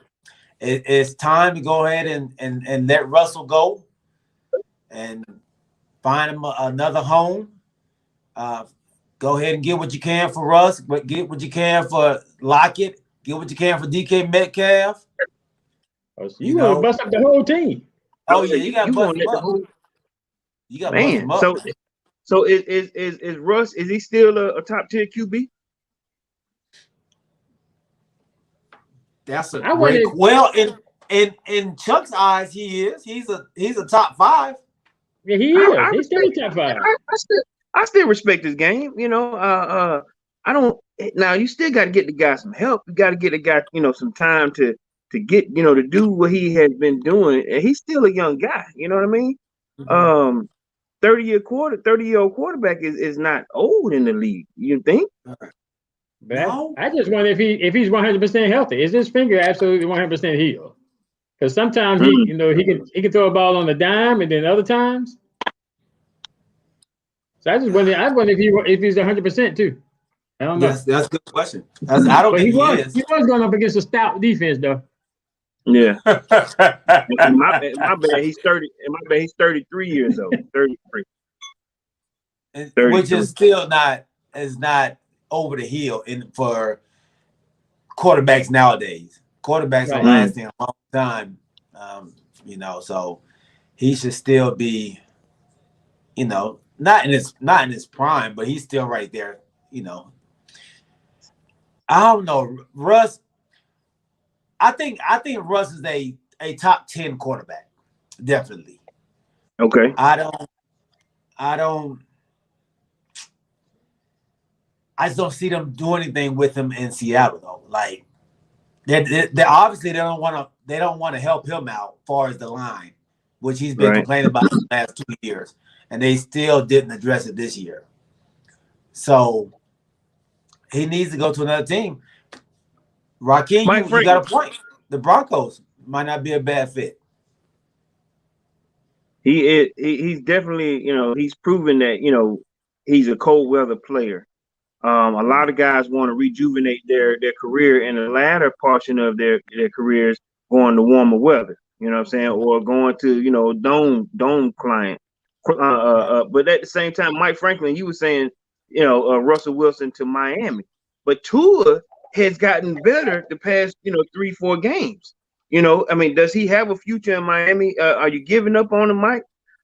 [SPEAKER 2] it's time to go ahead and let Russell go and find him another home. Go ahead and get what you can for Russ, but get what you can for Lockett. Get what you can for DK Metcalf.
[SPEAKER 4] Oh, so you want to bust up the whole team?
[SPEAKER 2] Oh yeah, you got to bust them up. You got to bust them up.
[SPEAKER 5] So is Russ? Is he still a top tier QB?
[SPEAKER 2] That's a great. Well, in Chuck's eyes, he is. He's a top 5.
[SPEAKER 4] Yeah, he is. He's still top 5.
[SPEAKER 5] I still respect his game. I don't. Now you still got to get the guy some help. You got to get the guy, some time to get, to do what he has been doing. And he's still a young guy. You know what I mean? Mm-hmm. 30-year-old quarterback is not old in the league. You think?
[SPEAKER 4] But no. I just wonder if he's 100% healthy. Is his finger absolutely 100% healed? Because sometimes he can throw a ball on the dime, and then other times. So I just wonder. If he's 100% too. I don't know.
[SPEAKER 2] That's a good question. I don't think he is.
[SPEAKER 4] He was going up against a stout defense, though.
[SPEAKER 5] Yeah. my bad. He's 30. My bad. He's 33 years old. 33.
[SPEAKER 2] Which is still not over the hill for quarterbacks nowadays. Quarterbacks are lasting a long time. So he should still be, not in his prime, but he's still right there. I don't know, Russ. I think Russ is a top 10 quarterback, definitely.
[SPEAKER 5] Okay.
[SPEAKER 2] I just don't see them do anything with him in Seattle though. Like they obviously they don't want to help him out as far as the line, which he's been complaining about the last 2 years, and they still didn't address it this year. So he needs to go to another team. Rakeem, you got a point. The Broncos might not be a bad fit.
[SPEAKER 5] He's definitely, he's proven that, he's a cold weather player. A lot of guys want to rejuvenate their career in the latter portion of their careers going to warmer weather, you know what I'm saying? Or going to, dome client. But at the same time, Mike Franklin, you were saying, Russell Wilson to Miami. But Tua has gotten better the past, 3-4 games. Does he have a future in Miami? Are you giving up on him, Mike?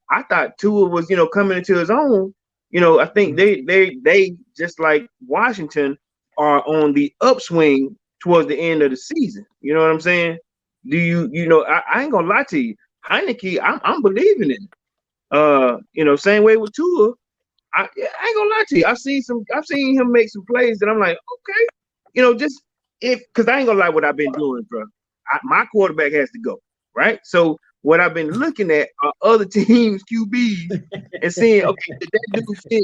[SPEAKER 5] I thought Tua was, coming into his own. I think they just like Washington are on the upswing towards the end of the season. You know what I'm saying? I ain't gonna lie to you. Heineke, I'm believing in. Same way with Tua. I ain't gonna lie to you. I've seen him make some plays that I'm like, okay, just because I ain't gonna lie what I've been doing, bro. My quarterback has to go, right? So what I've been looking at are other teams' QBs and seeing, okay, did that dude fit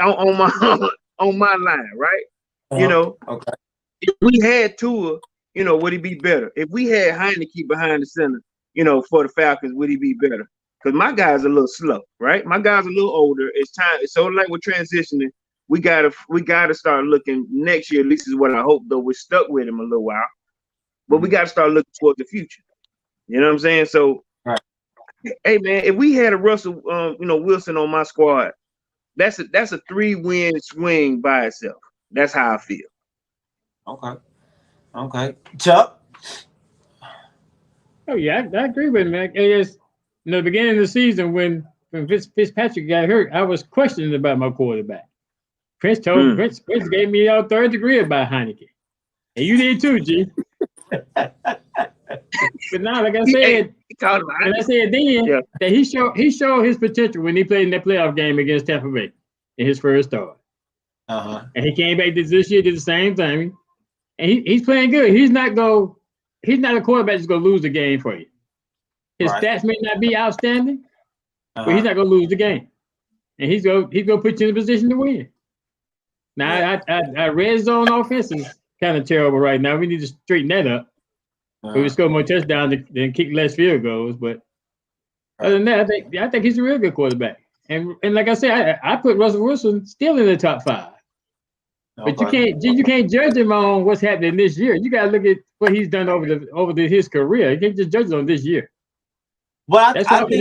[SPEAKER 5] on my line, right?
[SPEAKER 2] Okay.
[SPEAKER 5] If we had Tua, would he be better? If we had Heineke behind the center, for the Falcons, would he be better? Because my guy's a little slow, right? My guy's a little older. It's time. So like we're transitioning, we gotta start looking next year. At least is what I hope. Though we're stuck with him a little while, but we gotta start looking towards the future. You know what I'm saying? So,
[SPEAKER 2] right.
[SPEAKER 5] Hey man, if we had a Russell, Wilson on my squad, that's a 3-win swing by itself. That's how I feel.
[SPEAKER 2] Okay. Chuck.
[SPEAKER 4] Oh yeah, I agree with him, man. It's in the beginning of the season when Fitzpatrick got hurt, I was questioning about my quarterback. Prince gave me a third degree about Heineke, and you did too, G. But now, like I said, that he showed his potential when he played in that playoff game against Tampa Bay in his first start. And he came back this year, did the same thing, and he's playing good. He's not a quarterback that's gonna lose the game for you. His stats may not be outstanding, but he's not gonna lose the game, and he's gonna put you in a position to win. Now, our red zone offense is kind of terrible right now. We need to straighten that up. We score more touchdowns than kick less field goals. But other than that, I think he's a real good quarterback. And like I said, I put Russell Wilson still in the top 5. But you can't judge him on what's happening this year. You got to look at what he's done over his career. You can't just judge him on this year.
[SPEAKER 2] Well,
[SPEAKER 4] that's why I put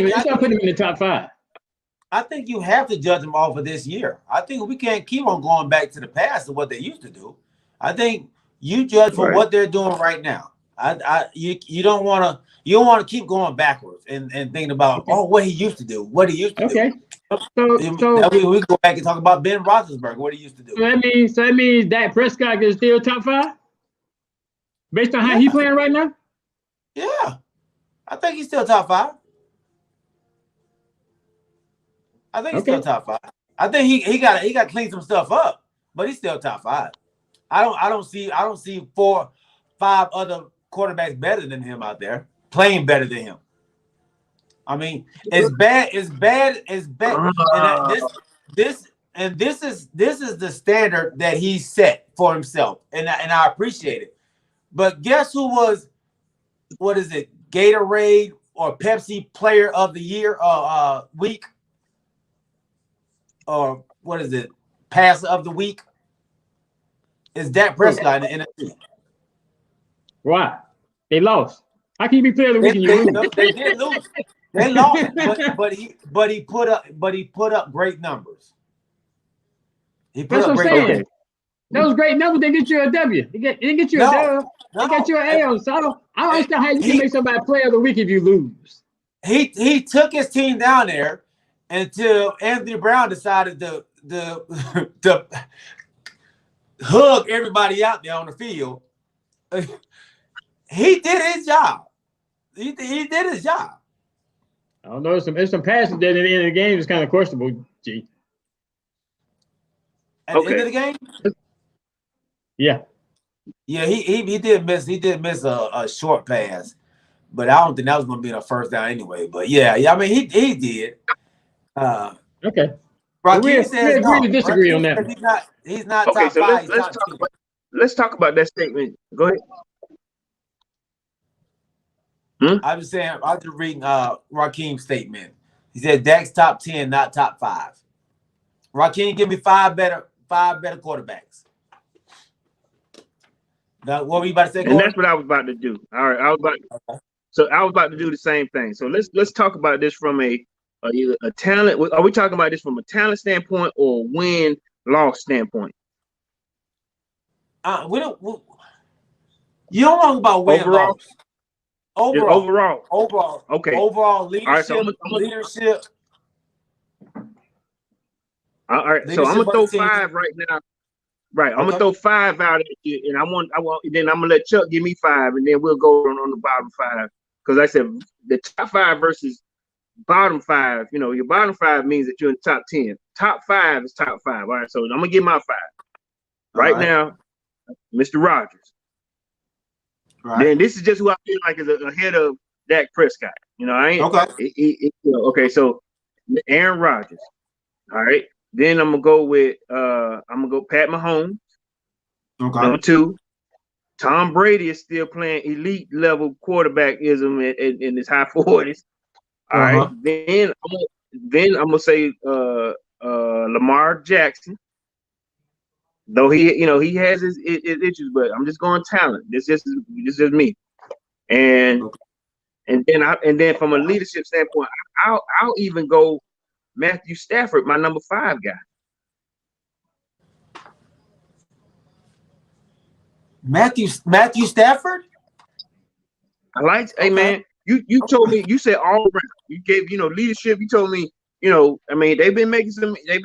[SPEAKER 4] him in the top 5.
[SPEAKER 2] I think you have to judge them off of this year. I think we can't keep on going back to the past and what they used to do. I think you judge for what they're doing right now. You don't want to keep going backwards and thinking about what he used to do, what he used to do. So we go back and talk about Ben Roethlisberger, what he used to do.
[SPEAKER 4] So that means Dak Prescott is still top 5 based on how he's playing right now.
[SPEAKER 2] Yeah, I think he's still top 5. I think he's still top 5. I think he got to clean some stuff up, but he's still top 5. I don't see 4-5 other quarterbacks better than him out there playing better than him. I mean, it's bad. And this is the standard that he set for himself, and I appreciate it. But guess who was, what is it, Gatorade or Pepsi Player of the Year week? Or what is it, Passer of the Week? Is Dak Prescott in the NFC?
[SPEAKER 4] Why? They lost. How can you be Player of the Week and you lose?
[SPEAKER 2] They did lose. They lost, but he put up great numbers.
[SPEAKER 4] That's what I'm saying. Those great numbers, they get you a W. They get you a dub. They get you an L. So I don't understand how you can make somebody Player of the Week if you lose.
[SPEAKER 2] He took his team down there until Anthony Brown decided to hug everybody out there on the field. He did his job. He did his job.
[SPEAKER 4] I don't know. There's some passes that at the end of the game is kind of questionable. G.
[SPEAKER 2] At the end of the game.
[SPEAKER 4] Yeah.
[SPEAKER 2] Yeah, he did miss. He did miss a short pass, but I don't think that was going to be a first down anyway. But yeah. I mean, he did.
[SPEAKER 4] Okay.
[SPEAKER 2] Rakeem says
[SPEAKER 4] we agree to disagree on that.
[SPEAKER 2] He's not
[SPEAKER 5] Okay,
[SPEAKER 2] top
[SPEAKER 5] so
[SPEAKER 2] five.
[SPEAKER 5] let's talk about that statement. Go ahead.
[SPEAKER 2] I was saying, I was just reading Rakeem's statement. He said Dak's top 10, not top 5. Rakeem, give me five better quarterbacks. Now, what were you about to say?
[SPEAKER 5] And that's what I was about to do. All right, I was about to do the same thing. So let's talk about this from a talent. Are we talking about this from a talent standpoint or win-loss standpoint?
[SPEAKER 2] You don't know about win
[SPEAKER 5] overall.
[SPEAKER 2] Loss. Overall.
[SPEAKER 5] Okay.
[SPEAKER 2] Overall leadership.
[SPEAKER 5] All right, so
[SPEAKER 2] leadership.
[SPEAKER 5] All right. So I'm gonna throw 5 right now. Right. I'm gonna throw 5 out at you, and I want. Then I'm gonna let Chuck give me 5, and then we'll go on the bottom 5. Because I said the top 5 versus bottom 5. You know, your bottom 5 means that you're in the top 10. Top 5 is top 5. All right. So I'm gonna give my 5 right now, Mr. Rogers. Right. Then this is just who I feel like is ahead of Dak Prescott. You know, I ain't okay. Okay, so Aaron Rodgers. All right. Then I'm gonna go Pat Mahomes. Okay. Number 2. Tom Brady is still playing elite level quarterbackism in his high 40s. All right. Then I'm gonna say Lamar Jackson. Though he has his issues, but I'm just going talent. This is me, and then from a leadership standpoint, I'll even go Matthew Stafford, my number 5 guy.
[SPEAKER 2] Matthew Stafford.
[SPEAKER 5] Hey man, you told me, you said all around. You gave leadership. You told me I mean they've been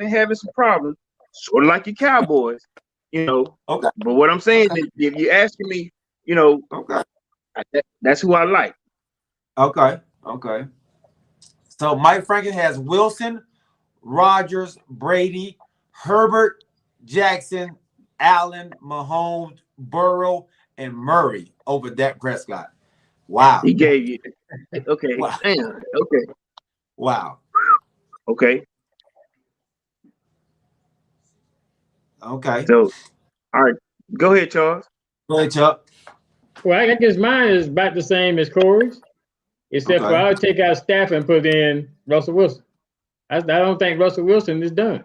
[SPEAKER 5] having some problems. Sort of like your Cowboys, Okay. But what I'm saying is, if you're asking me, okay, that's who I like.
[SPEAKER 2] Okay. So Mike Franklin has Wilson, Rodgers, Brady, Herbert, Jackson, Allen, Mahomes, Burrow, and Murray over Dak Prescott. Wow.
[SPEAKER 5] He gave you. Okay.
[SPEAKER 2] Wow.
[SPEAKER 5] Damn. Okay.
[SPEAKER 2] Wow.
[SPEAKER 5] Okay.
[SPEAKER 2] Okay.
[SPEAKER 5] So, all right. Go ahead, Charles.
[SPEAKER 2] Go ahead, Chuck.
[SPEAKER 4] Well, I guess mine is about the same as Corey's, except for I'll take out Stafford and put in Russell Wilson. I don't think Russell Wilson is done.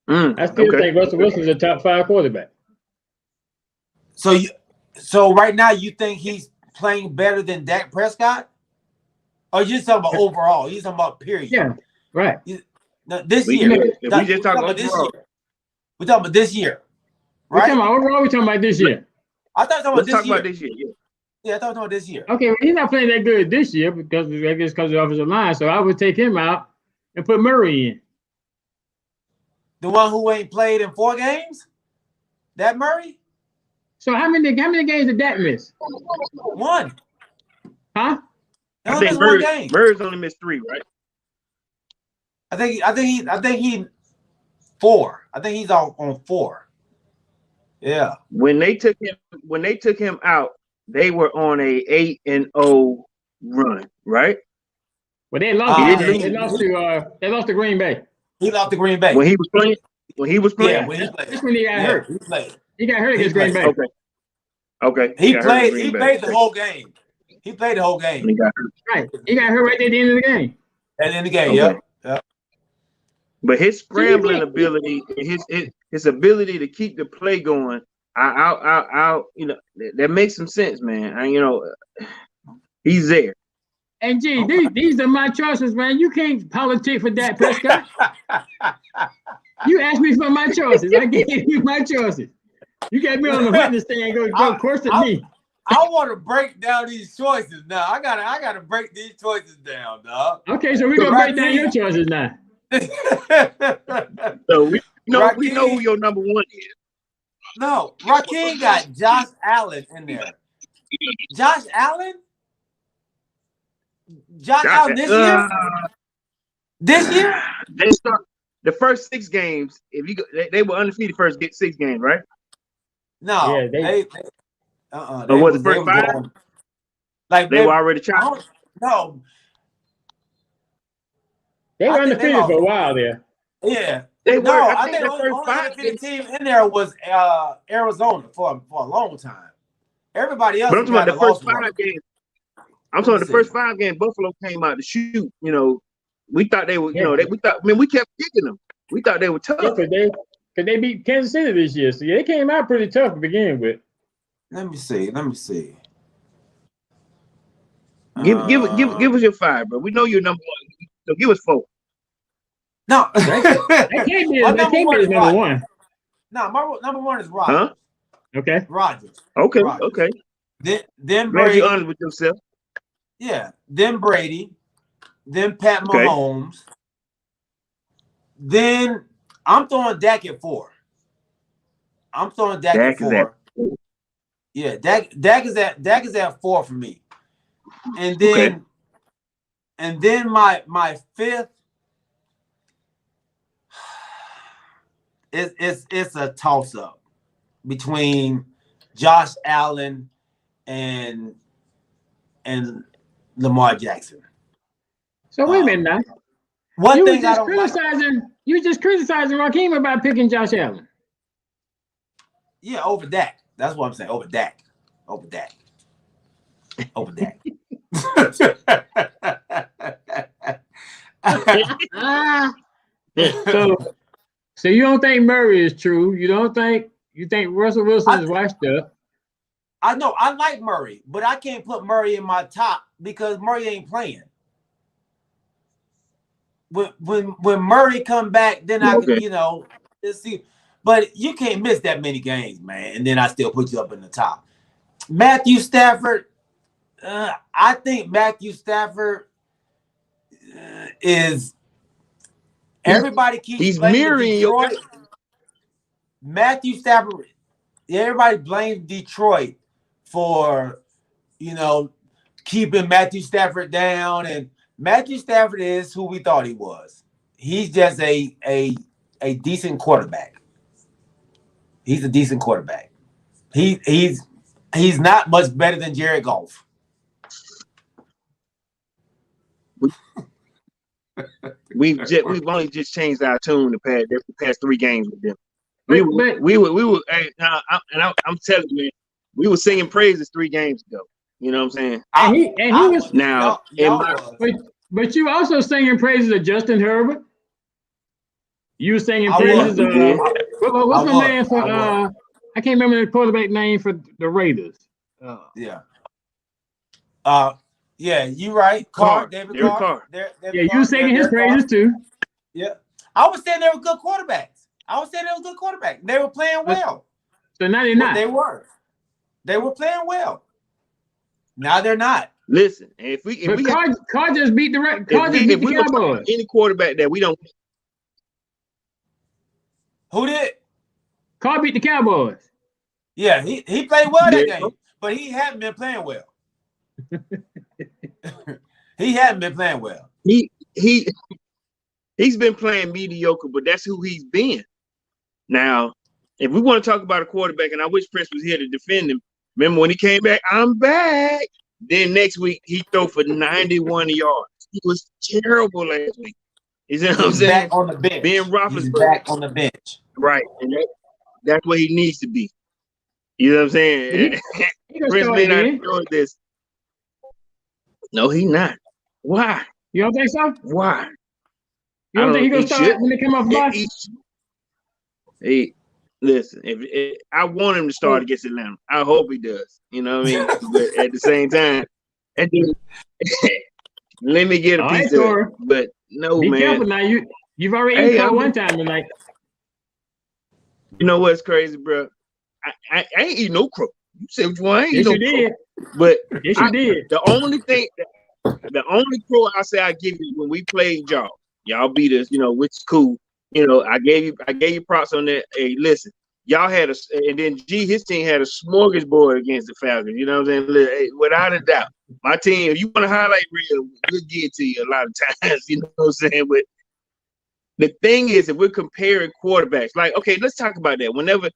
[SPEAKER 4] I still think Russell Wilson is a top 5 quarterback.
[SPEAKER 2] So right now you think he's playing better than Dak Prescott? Or you just talking about overall? You talking about period?
[SPEAKER 4] Yeah, right.
[SPEAKER 2] This year.
[SPEAKER 5] We just talking about this year.
[SPEAKER 2] We're talking about this year. Right?
[SPEAKER 4] We're talking about overall. We're talking about this year.
[SPEAKER 2] I thought we were talking about
[SPEAKER 5] this year.
[SPEAKER 2] Yeah, I thought we were talking about this year.
[SPEAKER 4] Okay, well, he's not playing that good this year because of the offensive line. So I would take him out and put Murray in.
[SPEAKER 2] The one who ain't played in 4 games? That Murray?
[SPEAKER 4] So how many games did Dak miss?
[SPEAKER 2] 1.
[SPEAKER 4] Huh?
[SPEAKER 5] I think Murray's only missed 3, right?
[SPEAKER 2] I think he 4. I think he's on 4. Yeah.
[SPEAKER 5] When they took him out, they were on a 8-0 run, right?
[SPEAKER 4] Well, they lost. They lost to Green Bay.
[SPEAKER 2] He lost to Green Bay
[SPEAKER 5] when he was playing. Yeah,
[SPEAKER 2] when he played.
[SPEAKER 4] That's when he got hurt. He got hurt against Green Bay.
[SPEAKER 5] Okay.
[SPEAKER 2] He played the whole game. He played the whole game.
[SPEAKER 5] He got hurt.
[SPEAKER 4] Right. He got hurt right at the end of the game.
[SPEAKER 2] At the end of the game, yep.
[SPEAKER 5] But his scrambling ability, his ability to keep the play going, that makes some sense, man. He's there.
[SPEAKER 4] And these are my choices, man. You can't politic for Dak Prescott. You asked me for my choices. I gave you my choices. You got me on the witness stand. Go question me.
[SPEAKER 2] I want to break down these choices now. I gotta break these choices down, dog.
[SPEAKER 4] Okay, so we're gonna break down your choices now.
[SPEAKER 5] So we know who your number 1 is.
[SPEAKER 2] No, Rakeem got Josh Allen in there. Josh Allen? Josh Allen this year? This year?
[SPEAKER 5] They start the first 6 games. If you go, they were undefeated first 6 games, right?
[SPEAKER 2] No,
[SPEAKER 4] Yeah,
[SPEAKER 2] they
[SPEAKER 5] Or was it first 5?
[SPEAKER 2] going, like
[SPEAKER 5] They were already trying.
[SPEAKER 2] No,
[SPEAKER 4] they
[SPEAKER 2] I
[SPEAKER 4] were
[SPEAKER 2] think they
[SPEAKER 4] undefeated for a
[SPEAKER 2] lost.
[SPEAKER 4] while there.
[SPEAKER 2] Yeah.
[SPEAKER 5] They were.
[SPEAKER 2] No,
[SPEAKER 5] I
[SPEAKER 2] I
[SPEAKER 5] think
[SPEAKER 2] think
[SPEAKER 5] the
[SPEAKER 2] the
[SPEAKER 5] first
[SPEAKER 2] only
[SPEAKER 5] 5
[SPEAKER 2] undefeated
[SPEAKER 5] games.
[SPEAKER 2] team in there was Arizona for a long time. Everybody else
[SPEAKER 5] But I'm
[SPEAKER 2] has
[SPEAKER 5] talking
[SPEAKER 2] got
[SPEAKER 5] about
[SPEAKER 2] a
[SPEAKER 5] the first
[SPEAKER 2] lost
[SPEAKER 5] 5
[SPEAKER 2] one.
[SPEAKER 5] games. I'm
[SPEAKER 2] Let
[SPEAKER 5] talking
[SPEAKER 2] me
[SPEAKER 5] the
[SPEAKER 2] see.
[SPEAKER 5] first 5 games. Buffalo came out to shoot. You know, we thought they were. You
[SPEAKER 4] Yeah.
[SPEAKER 5] know, we thought. I mean, we kept kicking them. We thought they were tough.
[SPEAKER 4] Yeah, because they beat Kansas City this year. So yeah, they came out pretty tough to begin with.
[SPEAKER 2] Let me see.
[SPEAKER 5] Give us your 5, bro. We know you're number 1. So give us 4.
[SPEAKER 2] No,
[SPEAKER 4] That can't be
[SPEAKER 2] my
[SPEAKER 4] that can't be his number
[SPEAKER 2] Rodgers.
[SPEAKER 4] 1.
[SPEAKER 2] No, my number 1 is Rodgers.
[SPEAKER 5] Huh?
[SPEAKER 4] Okay.
[SPEAKER 2] Rodgers.
[SPEAKER 5] Okay.
[SPEAKER 2] Rodgers.
[SPEAKER 5] Okay.
[SPEAKER 2] Then
[SPEAKER 5] Glad
[SPEAKER 2] Brady.
[SPEAKER 5] you're honest with yourself.
[SPEAKER 2] Yeah. Then Brady. Then Pat
[SPEAKER 5] Okay.
[SPEAKER 2] Mahomes. Then I'm throwing Dak at 4. I'm throwing Dak at 4. Yeah, Dak is at 4 for me. And then my 5th it's a toss up between Josh Allen and Lamar Jackson.
[SPEAKER 4] So wait a minute now.
[SPEAKER 2] One
[SPEAKER 4] You
[SPEAKER 2] thing I don't like.
[SPEAKER 4] You were just criticizing Rakeem about picking Josh Allen.
[SPEAKER 2] Yeah, over Dak. That's what I'm saying. Over Dak. Over Dak. Over Dak.
[SPEAKER 4] So you don't think Murray is true? You think Russell Wilson is washed up?
[SPEAKER 2] I know I like Murray, but I can't put Murray in my top because Murray ain't playing. When Murray come back, then I can, let's see. But you can't miss that many games, man. And then I still put you up in the top. Matthew Stafford, I think Matthew Stafford is. Everybody keeps
[SPEAKER 5] he's
[SPEAKER 2] blaming
[SPEAKER 5] mirroring
[SPEAKER 2] Detroit. Matthew Stafford. Everybody blames Detroit for, keeping Matthew Stafford down, and Matthew Stafford is who we thought he was. He's just a decent quarterback. He's a decent quarterback. He's not much better than Jared Goff.
[SPEAKER 5] We've only just changed our tune the past 3 games with them. We were. Hey, I'm telling you, man, we were singing praises 3 games ago. You know what I'm saying?
[SPEAKER 4] He was
[SPEAKER 5] now.
[SPEAKER 4] But you also singing praises of Justin Herbert. You were singing praises of what's my man for? I can't remember the quarterback name for the Raiders.
[SPEAKER 2] Yeah. Yeah, you right. David Carr.
[SPEAKER 4] You were singing his praises too.
[SPEAKER 2] Yeah. I was saying they were good quarterbacks. They were playing well.
[SPEAKER 4] So now they're not.
[SPEAKER 2] They were. They were playing well. Now they're not.
[SPEAKER 5] Listen, if
[SPEAKER 4] Carr just beat the Cowboys.
[SPEAKER 5] Any quarterback that we don't.
[SPEAKER 2] Who did?
[SPEAKER 4] Carr beat the Cowboys.
[SPEAKER 2] Yeah, he played well that game, but he hadn't been playing well. He hadn't been playing well.
[SPEAKER 5] He's been playing mediocre, but that's who he's been. Now, if we want to talk about a quarterback, and I wish Prince was here to defend him. Remember when he came back? I'm back. Then next week he threw for 91 yards. He was terrible last week. You know what I'm saying?
[SPEAKER 2] Back on the bench.
[SPEAKER 5] Ben Roethlisberger.
[SPEAKER 2] He's back on the bench.
[SPEAKER 5] Right, and that's where he needs to be. You know what I'm saying? Prince may not enjoy this. No, he's not. Why?
[SPEAKER 4] You don't think so?
[SPEAKER 5] Why?
[SPEAKER 4] You don't think he's gonna start when they come off the bus?
[SPEAKER 5] Hey, listen. If I want him to start against Atlanta, I hope he does. You know what I mean? But at the same time, let me get a piece of it. But no,
[SPEAKER 4] be
[SPEAKER 5] man.
[SPEAKER 4] Be careful now. You've already caught one time tonight.
[SPEAKER 5] You know what's crazy, bro? I ain't eating no crow. You said what you want? I ain't eating no crow. But
[SPEAKER 4] yes, you did.
[SPEAKER 5] The only crow I say I give you when we played y'all beat us, which is cool. I gave you props on that. Hey, listen, y'all had and then his team had a smorgasbord against the Falcons. You know what I'm saying? Hey, without a doubt, my team. If you want to highlight real, we'll give it to you a lot of times. You know what I'm saying? But the thing is, if we're comparing quarterbacks, like, okay, let's talk about that. Whenever,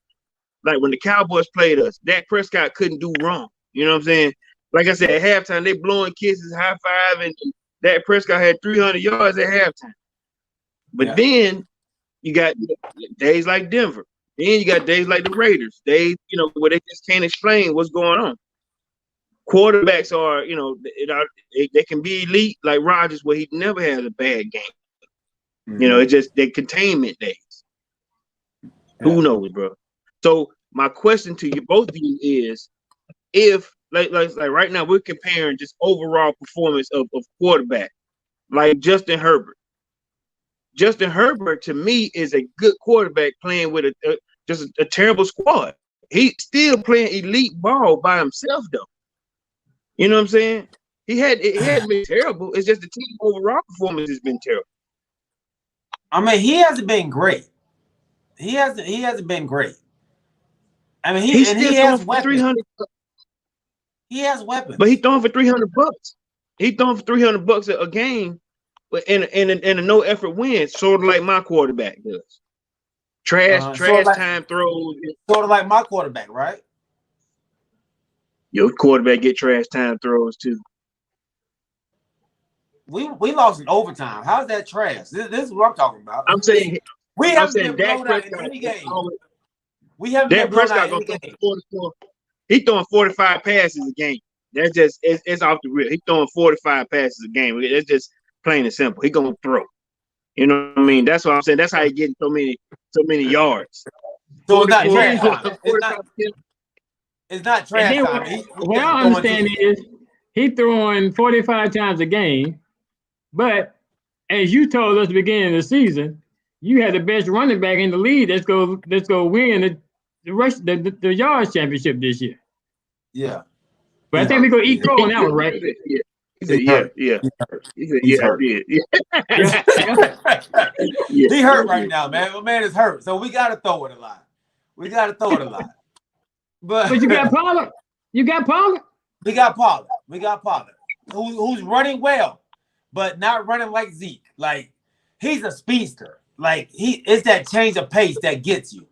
[SPEAKER 5] like when the Cowboys played us, Dak Prescott couldn't do wrong. You know what I'm saying? Like I said, at halftime, they blowing kisses, high five, and Dak Prescott had 300 yards at halftime. But then you got days like Denver. Then you got days like the Raiders. Days, where they just can't explain what's going on. Quarterbacks are, they can be elite like Rodgers, where he never had a bad game. It's just their containment days. Yeah. Who knows, bro? So my question to you, both of you, is if like right now we're comparing just overall performance of quarterback, like Justin Herbert. Justin Herbert to me is a good quarterback playing with just a terrible squad. He's still playing elite ball by himself though. You know what I'm saying? It hadn't been terrible. It's just the team overall performance has been terrible.
[SPEAKER 2] I mean, he hasn't been great. He hasn't been great. I mean, he has weapons. 300. He has weapons,
[SPEAKER 5] but he's throwing for $300. He's throwing for $300 a game, and a no effort win, sort of like my quarterback does. Trash time throws.
[SPEAKER 2] Sort of like my quarterback, right?
[SPEAKER 5] Your quarterback get trash time throws too.
[SPEAKER 2] We lost in overtime. How's that trash? This is what I'm talking about.
[SPEAKER 5] I'm saying
[SPEAKER 2] we haven't been blown out in any game. We haven't been blown out in any game.
[SPEAKER 5] He's throwing 45 passes a game. That's just it's off the rip. He's throwing 45 passes a game. It's just plain and simple. He's gonna throw. You know what I mean? That's what I'm saying. That's how he's getting so many yards.
[SPEAKER 2] So it's not trash time. It's not trash time.
[SPEAKER 4] What I understand is he's throwing 45 times a game, but as you told us at the beginning of the season, you had the best running back in the league. Let's go win the yards championship this year.
[SPEAKER 2] Yeah.
[SPEAKER 4] But I think we're gonna eat crow on that one, right?
[SPEAKER 5] Yeah. He said, yeah. He said, yeah, I did.
[SPEAKER 2] He hurt right now, man. My man is hurt. So we gotta throw it a lot. But
[SPEAKER 4] you got Pollard. We got
[SPEAKER 2] Pollard. Who's running well, but not running like Zeke. Like he's a speedster. Like it's that change of pace that gets you.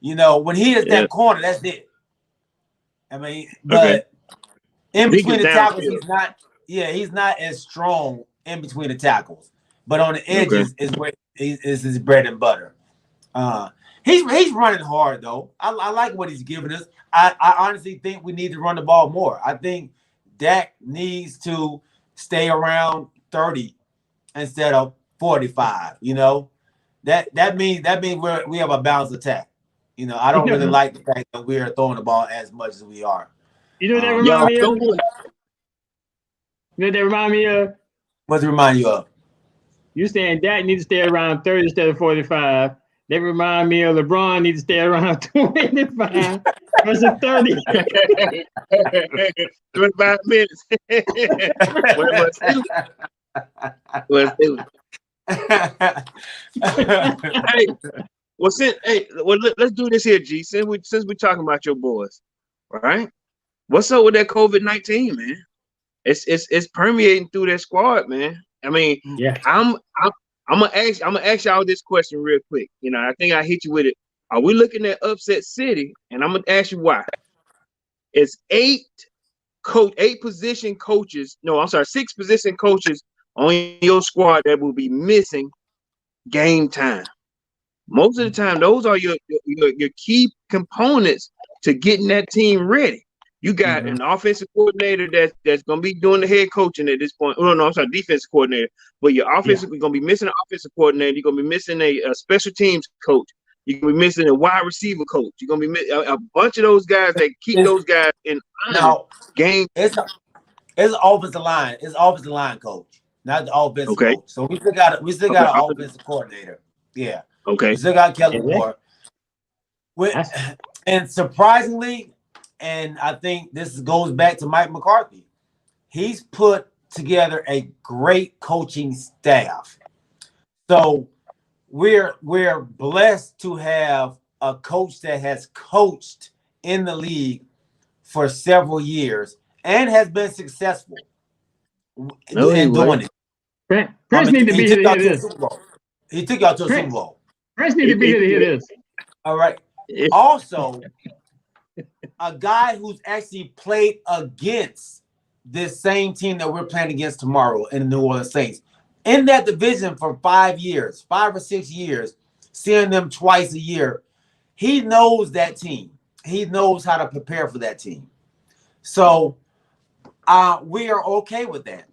[SPEAKER 2] When he is that corner, that's it. I mean, but in between the tackles, he's not as strong in between the tackles. But on the edges is where is his bread and butter. He's running hard though. I like what he's giving us. I honestly think we need to run the ball more. I think Dak needs to stay around 30 instead of 45. That means we have a balanced attack. I don't really like the fact that we are throwing the ball as much as we are.
[SPEAKER 4] You know what that remind me of? You know what that remind me of?
[SPEAKER 2] What's it remind you of?
[SPEAKER 4] You saying Dak needs to stay around 30 instead of 45. That remind me of LeBron needs to stay around 25 versus 30.
[SPEAKER 5] 25 minutes. Let's do this here, G. Since we're talking about your boys, all right? What's up with that COVID-19, man? It's permeating through that squad, man. I mean, I'm gonna ask y'all this question real quick. I think I hit you with it. Are we looking at upset city? And I'm gonna ask you why. It's 6 position coaches on your squad that will be missing game time. Most of the time, those are your key components to getting that team ready. You got an offensive coordinator that's going to be doing the head coaching at this point. Oh, no, I'm sorry, defensive coordinator. But your offensive, you're going to be missing an offensive coordinator. You're going to be missing a special teams coach. You're going to be missing a wide receiver coach. You're going to be missing a bunch of those guys that keep those guys in game.
[SPEAKER 2] It's an offensive line. It's offensive line coach, not the offensive coach. So we still got an offensive coordinator. Yeah.
[SPEAKER 5] Okay.
[SPEAKER 2] We still got Kellen Moore. And surprisingly, and I think this goes back to Mike McCarthy, he's put together a great coaching staff. So we're blessed to have a coach that has coached in the league for several years and has been successful
[SPEAKER 5] No, he
[SPEAKER 2] in doing
[SPEAKER 5] wasn't.
[SPEAKER 2] it.
[SPEAKER 4] Prince need to be here to hear
[SPEAKER 2] To a
[SPEAKER 4] this.
[SPEAKER 2] Super Bowl. He took y'all to a Super
[SPEAKER 4] Prince,
[SPEAKER 2] Bowl.
[SPEAKER 4] Prince need to be here to hear this.
[SPEAKER 2] All right. Also, a guy who's actually played against this same team that we're playing against tomorrow in the New Orleans Saints in that division for 5 years, 5 or 6 years, seeing them twice a year. He knows that team. He knows how to prepare for that team. So we are okay with that.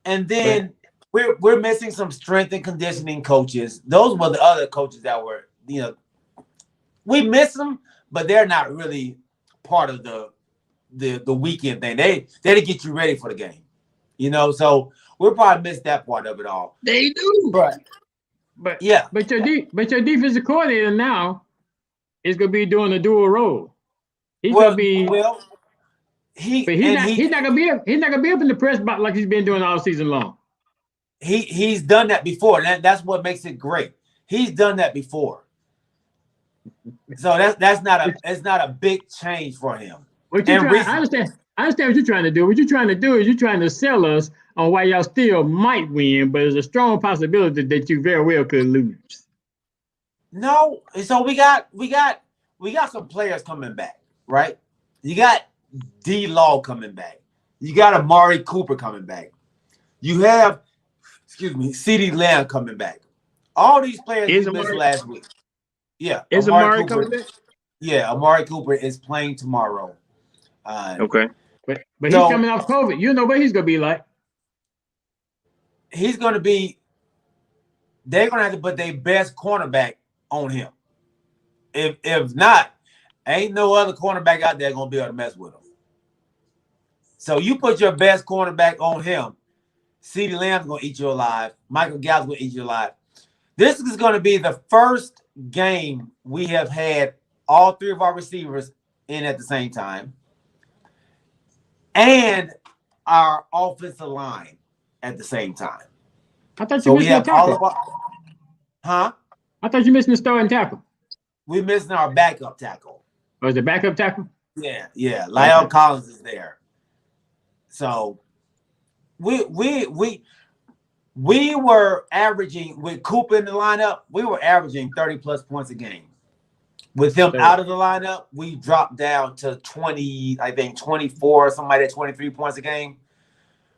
[SPEAKER 2] And then we're missing some strength and conditioning coaches. Those were the other coaches that were, we miss them, but they're not really part of the weekend thing. They to get you ready for the game. So we'll probably miss that part of it all.
[SPEAKER 5] They do.
[SPEAKER 4] But
[SPEAKER 2] yeah.
[SPEAKER 4] But your defensive coordinator now is gonna be doing a dual role. He's gonna be he's not gonna be up in the press box like he's been doing all season long.
[SPEAKER 2] He's done that before. That's what makes it great. He's done that before. So that's not a big change for him.
[SPEAKER 4] I understand what you're trying to do. What you're trying to do is you're trying to sell us on why y'all still might win, but there's a strong possibility that you very well could lose.
[SPEAKER 2] No, so we got some players coming back, right? You got D-Law coming back. You got Amari Cooper coming back. You have, CeeDee Lamb coming back. All these players we missed last week. Yeah.
[SPEAKER 5] Is Amari coming back?
[SPEAKER 2] Yeah, Amari Cooper is playing tomorrow.
[SPEAKER 5] Okay.
[SPEAKER 4] But he's coming off COVID. You know what he's going to be like.
[SPEAKER 2] They're going to have to put their best cornerback on him. If not, ain't no other cornerback out there going to be able to mess with him. So you put your best cornerback on him, CeeDee Lamb's going to eat you alive. Michael Gallup's going to eat you alive. This is going to be the first game we have had all 3 of our receivers in at the same time and our offensive line at the same time.
[SPEAKER 4] I thought you missed the tackle.
[SPEAKER 2] I
[SPEAKER 4] thought you missed the starting tackle.
[SPEAKER 2] We're missing our backup tackle.
[SPEAKER 4] Or is it backup tackle?
[SPEAKER 2] Yeah. Lyle Collins is there. So we were averaging with Cooper in the lineup. We were averaging 30+ points a game. With him out of the lineup, we dropped down to 20, I think 24, somebody at 23 points a game.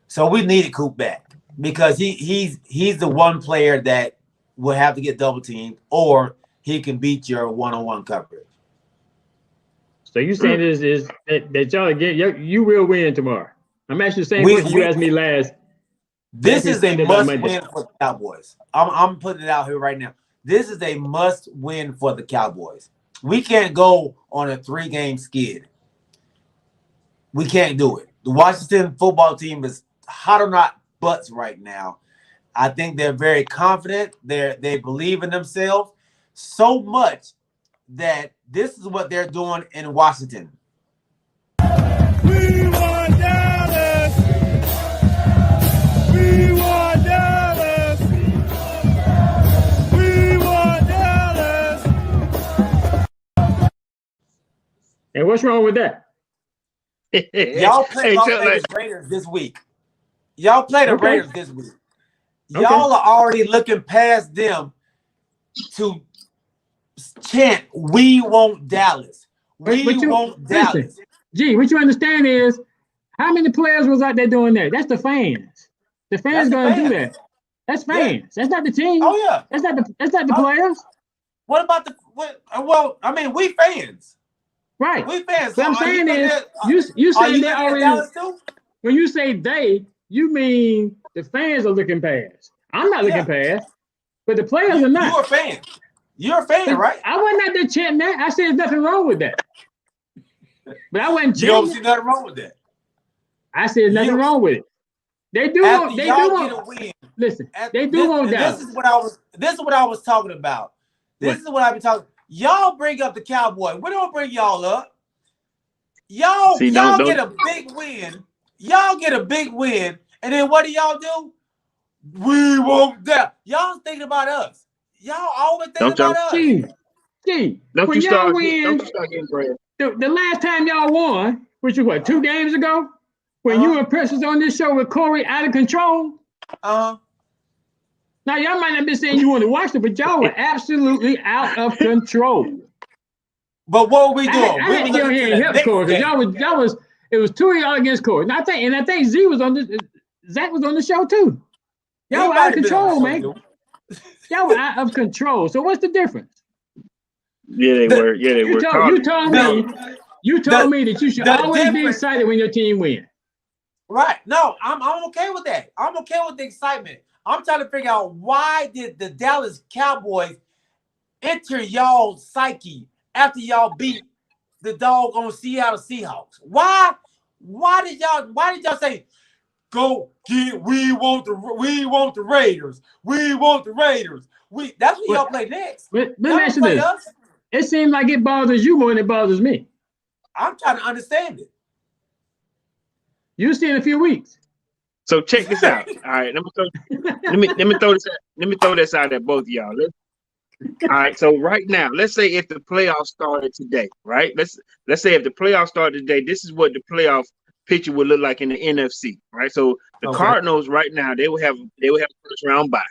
[SPEAKER 2] So we needed Coop back because he's the one player that will have to get double teamed or he can beat your one-on-one coverage.
[SPEAKER 4] So you saying is that y'all you will win tomorrow? I'm actually saying what you asked me last.
[SPEAKER 2] This is a must-win for the Cowboys. I'm putting it out here right now. This is a must-win for the Cowboys. We can't go on a 3-game skid. We can't do it. The Washington football team is hot on our butts right now. I think they're very confident. They believe in themselves so much that this is what they're doing in Washington.
[SPEAKER 6] We want Dallas. We want Dallas. We want Dallas.
[SPEAKER 4] And what's wrong with that?
[SPEAKER 2] Y'all play the Raiders this week. Y'all play the Raiders this week. Y'all are already looking past them to chant, "We want Dallas. We want Dallas."
[SPEAKER 4] Listen, G, what you understand is how many players was out there doing that? That's the fans. The fans going to do that. That's fans. Yeah. That's not the team.
[SPEAKER 2] Oh yeah.
[SPEAKER 4] That's not the players.
[SPEAKER 2] What about well, I mean, we fans.
[SPEAKER 4] Right.
[SPEAKER 2] We fans.
[SPEAKER 4] What I'm saying is you say they already. When you say they, you mean the fans are looking past. I'm not looking past, but the players are not.
[SPEAKER 2] You're a fan. You're a fan, right?
[SPEAKER 4] I wasn't out there chanting that. I said there's nothing wrong with that. But I wasn't chanting.
[SPEAKER 2] You don't see nothing wrong with that.
[SPEAKER 4] I said there's nothing wrong with it. They do want. They do want.
[SPEAKER 2] Get a win.
[SPEAKER 4] Listen, they do want that.
[SPEAKER 2] This is what I was talking about. This is what I've been talking. Y'all bring up the Cowboys. We don't bring y'all up. Y'all get a big win. Y'all get a big win, and then what do y'all do? We want that. Y'all thinking about us. Y'all always thinking about us.
[SPEAKER 4] Gee,
[SPEAKER 5] Don't
[SPEAKER 4] when
[SPEAKER 5] you
[SPEAKER 4] y'all
[SPEAKER 5] start
[SPEAKER 4] win,
[SPEAKER 5] getting bread.
[SPEAKER 4] the last time y'all won, which was what, 2 games ago, when you and Press was on this show with Corey out of control. Now y'all might not be saying you want to watch it, but y'all were absolutely out of control.
[SPEAKER 2] But what were we doing?
[SPEAKER 4] I had to get on here and help Corey because y'all was it was 2 of y'all against Corey. And I think Z was on this. Zach was on the show too. Y'all were out of control, man. Y'all were out of control. So what's the difference?
[SPEAKER 5] Yeah, they were. Yeah, they were.
[SPEAKER 4] You told me that you should always be excited when your team wins.
[SPEAKER 2] Right. No, I'm okay with that. I'm okay with the excitement. I'm trying to figure out why did the Dallas Cowboys enter y'all psyche after y'all beat the dog on Seattle Seahawks? Why did y'all say go get we want the Raiders. We want the Raiders. That's what y'all play next.
[SPEAKER 4] Let me ask you this. Us. It seems like it bothers you more than it bothers me.
[SPEAKER 2] I'm trying to understand it.
[SPEAKER 4] You'll see in a few weeks.
[SPEAKER 5] So check this out. All right, let me throw this out at both of y'all. All right, so right now, let's say if the playoffs started today, right? Let's say if the playoffs started today, this is what the playoff picture would look like in the NFC, right? So the Cardinals right now, they would have a first round bye,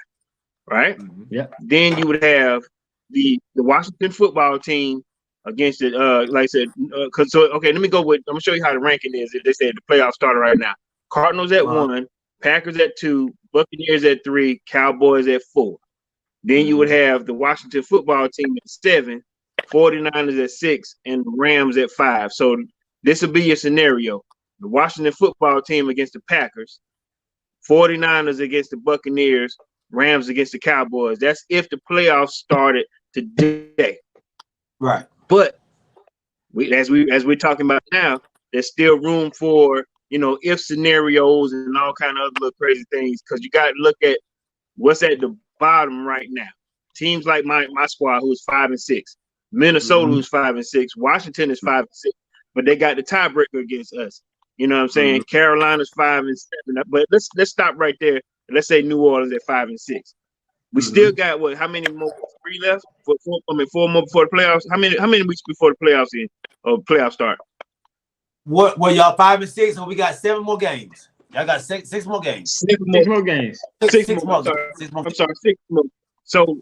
[SPEAKER 5] right?
[SPEAKER 4] Mm-hmm. Yeah.
[SPEAKER 5] Then you would have the Washington football team against it. Like I said, let me go with. I'm gonna show you how the ranking is. They said the playoffs started right now. Cardinals at 1, Packers at 2, Buccaneers at 3, Cowboys at 4. Then you would have the Washington football team at 7, 49ers at 6, and the Rams at 5. So this will be your scenario. The Washington football team against the Packers, 49ers against the Buccaneers, Rams against the Cowboys. That's if the playoffs started today.
[SPEAKER 2] Right.
[SPEAKER 5] But as we're talking about now, there's still room for, if scenarios and all kind of other little crazy things, because you got to look at what's at the bottom right now. Teams like my squad, who's 5-6, Minnesota, who's 5-6, Washington is 5-6, but they got the tiebreaker against us. You know what I'm saying? Carolina's 5-7, but let's stop right there. Let's say New Orleans at 5-6. We still got how many more? 3 left? 4 more before the playoffs. How many weeks before the playoffs start?
[SPEAKER 2] What? Well, y'all 5-6, so we got 7 more games. Y'all got six more games.
[SPEAKER 4] 6 more games.
[SPEAKER 5] Six more. I'm sorry, 6 more. So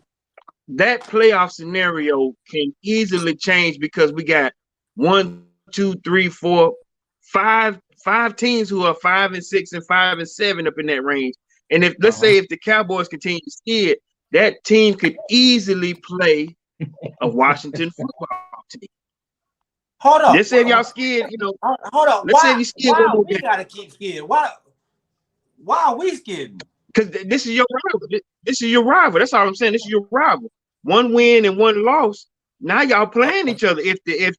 [SPEAKER 5] that playoff scenario can easily change because we got 1, 2, 3, 4, 5 teams who are 5-6 and 5-7 up in that range. And if let's say if the Cowboys continue to skid, that team could easily play a Washington football team.
[SPEAKER 2] Hold up.
[SPEAKER 5] Let's say if y'all scared,
[SPEAKER 2] hold up.
[SPEAKER 5] Let's say you scared.
[SPEAKER 2] Why we gotta keep scared? Why are we scared?
[SPEAKER 5] Because this is your rival. This is your rival. That's all I'm saying. This is your rival. 1 win and 1 loss. Now y'all playing each other. If that's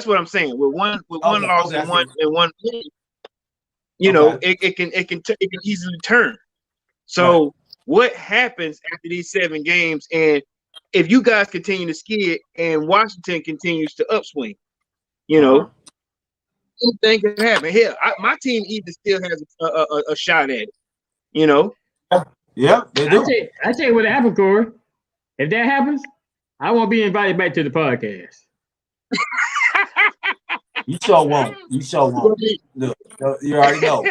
[SPEAKER 5] what I'm saying. With one loss and one win, it can easily turn. So what happens after these 7 games? And if you guys continue to skid and Washington continues to upswing, anything can happen. Hell, my team even still has a shot at it.
[SPEAKER 2] Yeah, they do.
[SPEAKER 4] I tell you what happened, Corey. If that happens, I won't be invited back to the podcast.
[SPEAKER 2] You sure won't. Look, you already know.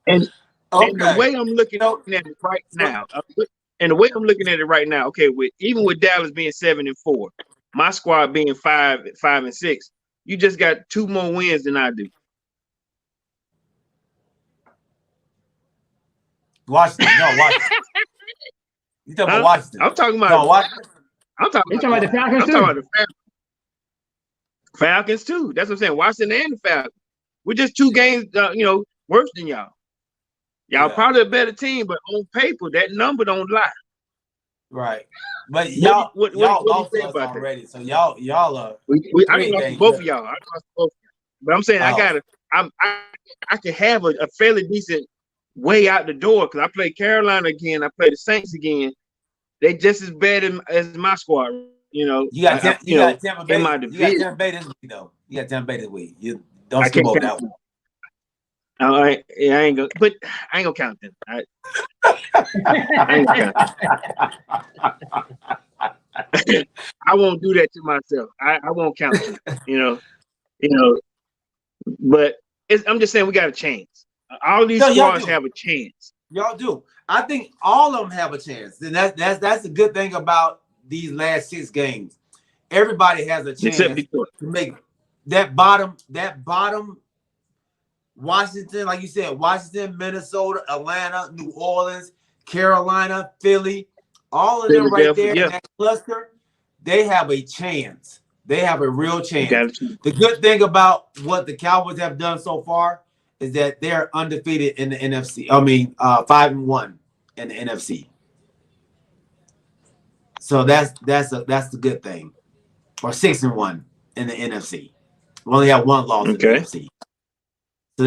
[SPEAKER 5] And the way I'm looking at it right now, okay, even with Dallas being 7-4, my squad being 5-6, you just got 2 more wins than I do.
[SPEAKER 2] Washington. You talking about Washington?
[SPEAKER 5] I'm talking about.
[SPEAKER 2] No, Washington.
[SPEAKER 5] I'm talking about
[SPEAKER 4] the Falcons.
[SPEAKER 5] I'm talking about the Falcons too. That's what I'm saying. Washington and the Falcons. We're just 2 games, worse than y'all. Y'all probably a better team, but on paper, that number don't lie.
[SPEAKER 2] Right. But y'all lost
[SPEAKER 5] us
[SPEAKER 2] already. So y'all are.
[SPEAKER 5] I lost both of y'all. But I'm saying I can have a fairly decent way out the door because I play Carolina again. I play the Saints again. They just as bad as my squad. You got
[SPEAKER 2] Tampa Bay.
[SPEAKER 5] In my
[SPEAKER 2] you got
[SPEAKER 5] division.
[SPEAKER 2] Tampa Bay this week, though. You got Tampa Bay this week. You don't skip over that one.
[SPEAKER 5] All right, yeah, I ain't gonna count them. I ain't gonna count. I won't do that to myself. I won't count you. But I'm just saying we got a chance. All these squads have a chance.
[SPEAKER 2] Y'all do. I think all of them have a chance, and that's the good thing about these last 6 games. Everybody has a chance to make that bottom. Washington, like you said, Washington, Minnesota, Atlanta, New Orleans, Carolina, Philly, all of them right there in that cluster, they have a chance. They have a real chance. The good thing about what the Cowboys have done so far is that they're undefeated in the NFC. I mean, 5-1 in the NFC. So that's the good thing. Or 6-1 in the NFC. We only have 1 loss in the NFC. So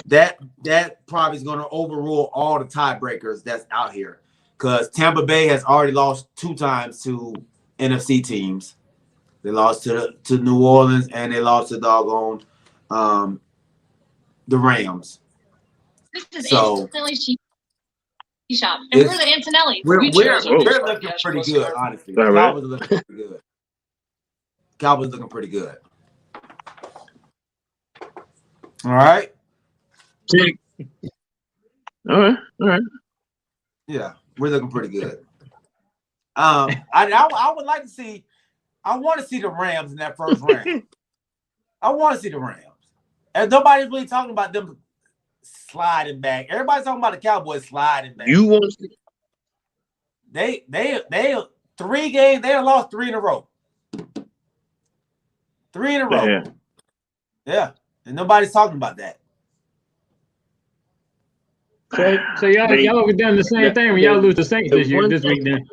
[SPEAKER 2] that probably is going to overrule all the tiebreakers that's out here, because Tampa Bay has already lost 2 times to NFC teams. They lost to New Orleans, and they lost to doggone the Rams.
[SPEAKER 7] This is instantly shop, and we're the Antonelli.
[SPEAKER 2] We're looking pretty good, honestly. Cowboys looking pretty good. Cowboys looking pretty good. All right.
[SPEAKER 5] All right.
[SPEAKER 2] Yeah, we're looking pretty good. I would like to see. I want to see the Rams in that first round. I want to see the Rams, and nobody's really talking about them sliding back. Everybody's talking about the Cowboys sliding back.
[SPEAKER 5] You want to see?
[SPEAKER 2] They 3 games. They have lost 3 in a row. 3 in a row. Yeah. And nobody's talking about that.
[SPEAKER 4] So y'all have done the same thing when y'all lose the Saints this week then.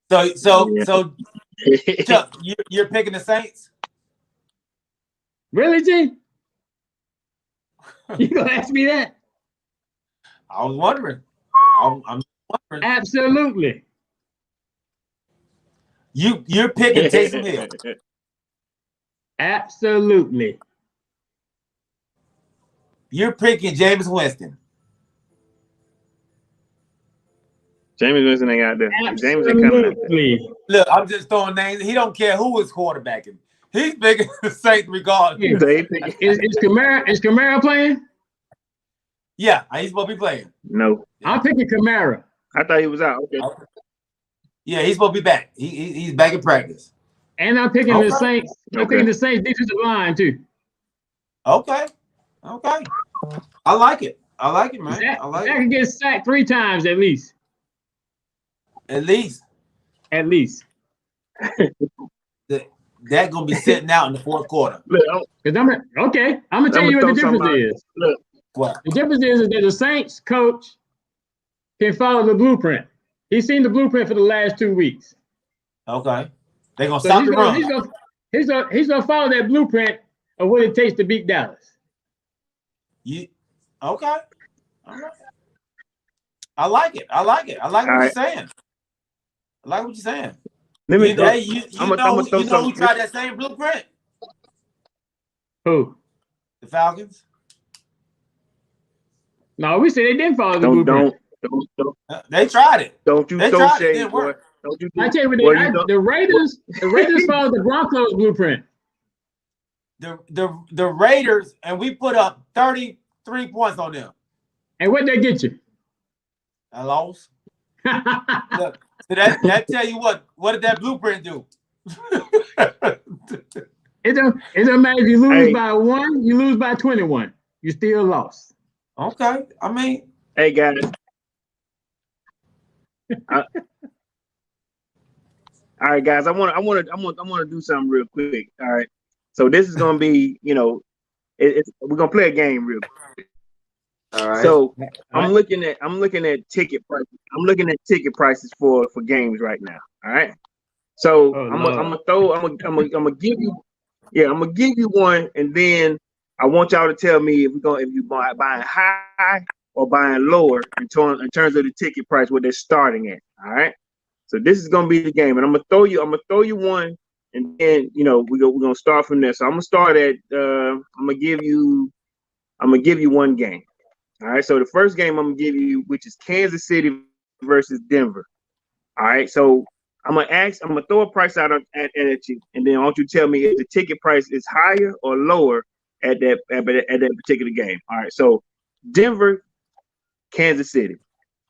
[SPEAKER 2] So Chuck, you're picking the Saints?
[SPEAKER 4] Really, G? You gonna ask me that?
[SPEAKER 2] I was wondering. I'm wondering.
[SPEAKER 4] Absolutely.
[SPEAKER 2] You're picking Taysom Hill.
[SPEAKER 4] Absolutely.
[SPEAKER 2] You're picking Jameis Winston.
[SPEAKER 5] Jameis Winston ain't out there. Jameis ain't coming out there.
[SPEAKER 2] Look, I'm just throwing names. He don't care who is quarterbacking. He's picking the Saints regardless.
[SPEAKER 4] Is Kamara playing?
[SPEAKER 2] Yeah, he's supposed to be playing.
[SPEAKER 5] No.
[SPEAKER 4] I'm picking Kamara.
[SPEAKER 5] I thought he was out. Okay.
[SPEAKER 2] Yeah, he's supposed to be back. He's back in practice.
[SPEAKER 4] And I'm picking the Saints. I'm picking the Saints defensive line too.
[SPEAKER 2] Okay. I like it. Man. I like
[SPEAKER 4] it. Can get sacked 3 times at least.
[SPEAKER 2] At least. That gonna be sitting out in the 4th quarter.
[SPEAKER 4] I'm gonna tell you what the difference is.
[SPEAKER 2] What?
[SPEAKER 4] The difference is that the Saints coach can follow the blueprint. He's seen the blueprint for the last 2 weeks.
[SPEAKER 2] Okay. They're gonna stop the run.
[SPEAKER 4] He's gonna follow that blueprint of what it takes to beat Dallas.
[SPEAKER 2] Okay. All right. I like it. I like what you're saying. I like what you're saying.
[SPEAKER 5] Let me go.
[SPEAKER 2] You know who tried that same blueprint?
[SPEAKER 4] Who?
[SPEAKER 2] The Falcons.
[SPEAKER 4] No, we said they didn't follow the blueprint.
[SPEAKER 5] Don't.
[SPEAKER 2] They tried it.
[SPEAKER 5] Don't you throw shade, boy.
[SPEAKER 4] I tell you what, the Raiders followed the Broncos blueprint.
[SPEAKER 2] The Raiders, and we put up 33 points on them.
[SPEAKER 4] And what they get you?
[SPEAKER 2] A loss. Look, so that tell you what did that blueprint do?
[SPEAKER 4] It don't matter if you lose by 1, you lose by 21. You still lost.
[SPEAKER 2] Okay. I mean,
[SPEAKER 5] hey guys. All right, guys. I want to do something real quick. All right. So this is gonna be, we're gonna play a game real quick. All right. So I'm looking at ticket prices. I'm looking at ticket prices for games right now. All right. So I'm gonna give you one, and then I want y'all to tell me if you buying high or buying lower in terms of the ticket price, what they're starting at. All right. So this is gonna be the game, and I'm gonna throw you one and then we're gonna start from there. So I'm gonna start at I'm gonna give you one game. All right. So the first game I'm gonna give you, which is Kansas City versus Denver. All right. So I'm gonna throw a price out at you, and then I want you to tell me if the ticket price is higher or lower at that particular game. All right. So Denver, Kansas City.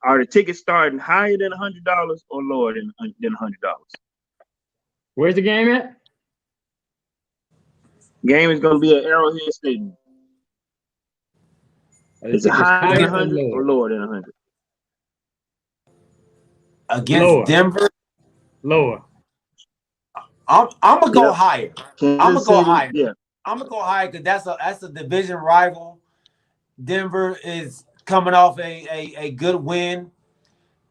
[SPEAKER 5] Are the tickets starting higher than $100 or lower than $100?
[SPEAKER 4] Where's the game at?
[SPEAKER 5] Game is going to be at Arrowhead Stadium. Is it higher than 100 or lower than 100?
[SPEAKER 2] Against
[SPEAKER 4] Lower.
[SPEAKER 2] Denver,
[SPEAKER 4] Lower.
[SPEAKER 2] I'm gonna go higher.
[SPEAKER 5] Kansas
[SPEAKER 2] I'm gonna go
[SPEAKER 5] City,
[SPEAKER 2] higher.
[SPEAKER 5] Yeah.
[SPEAKER 2] I'm gonna go higher because that's a division rival. Denver is coming off a good win.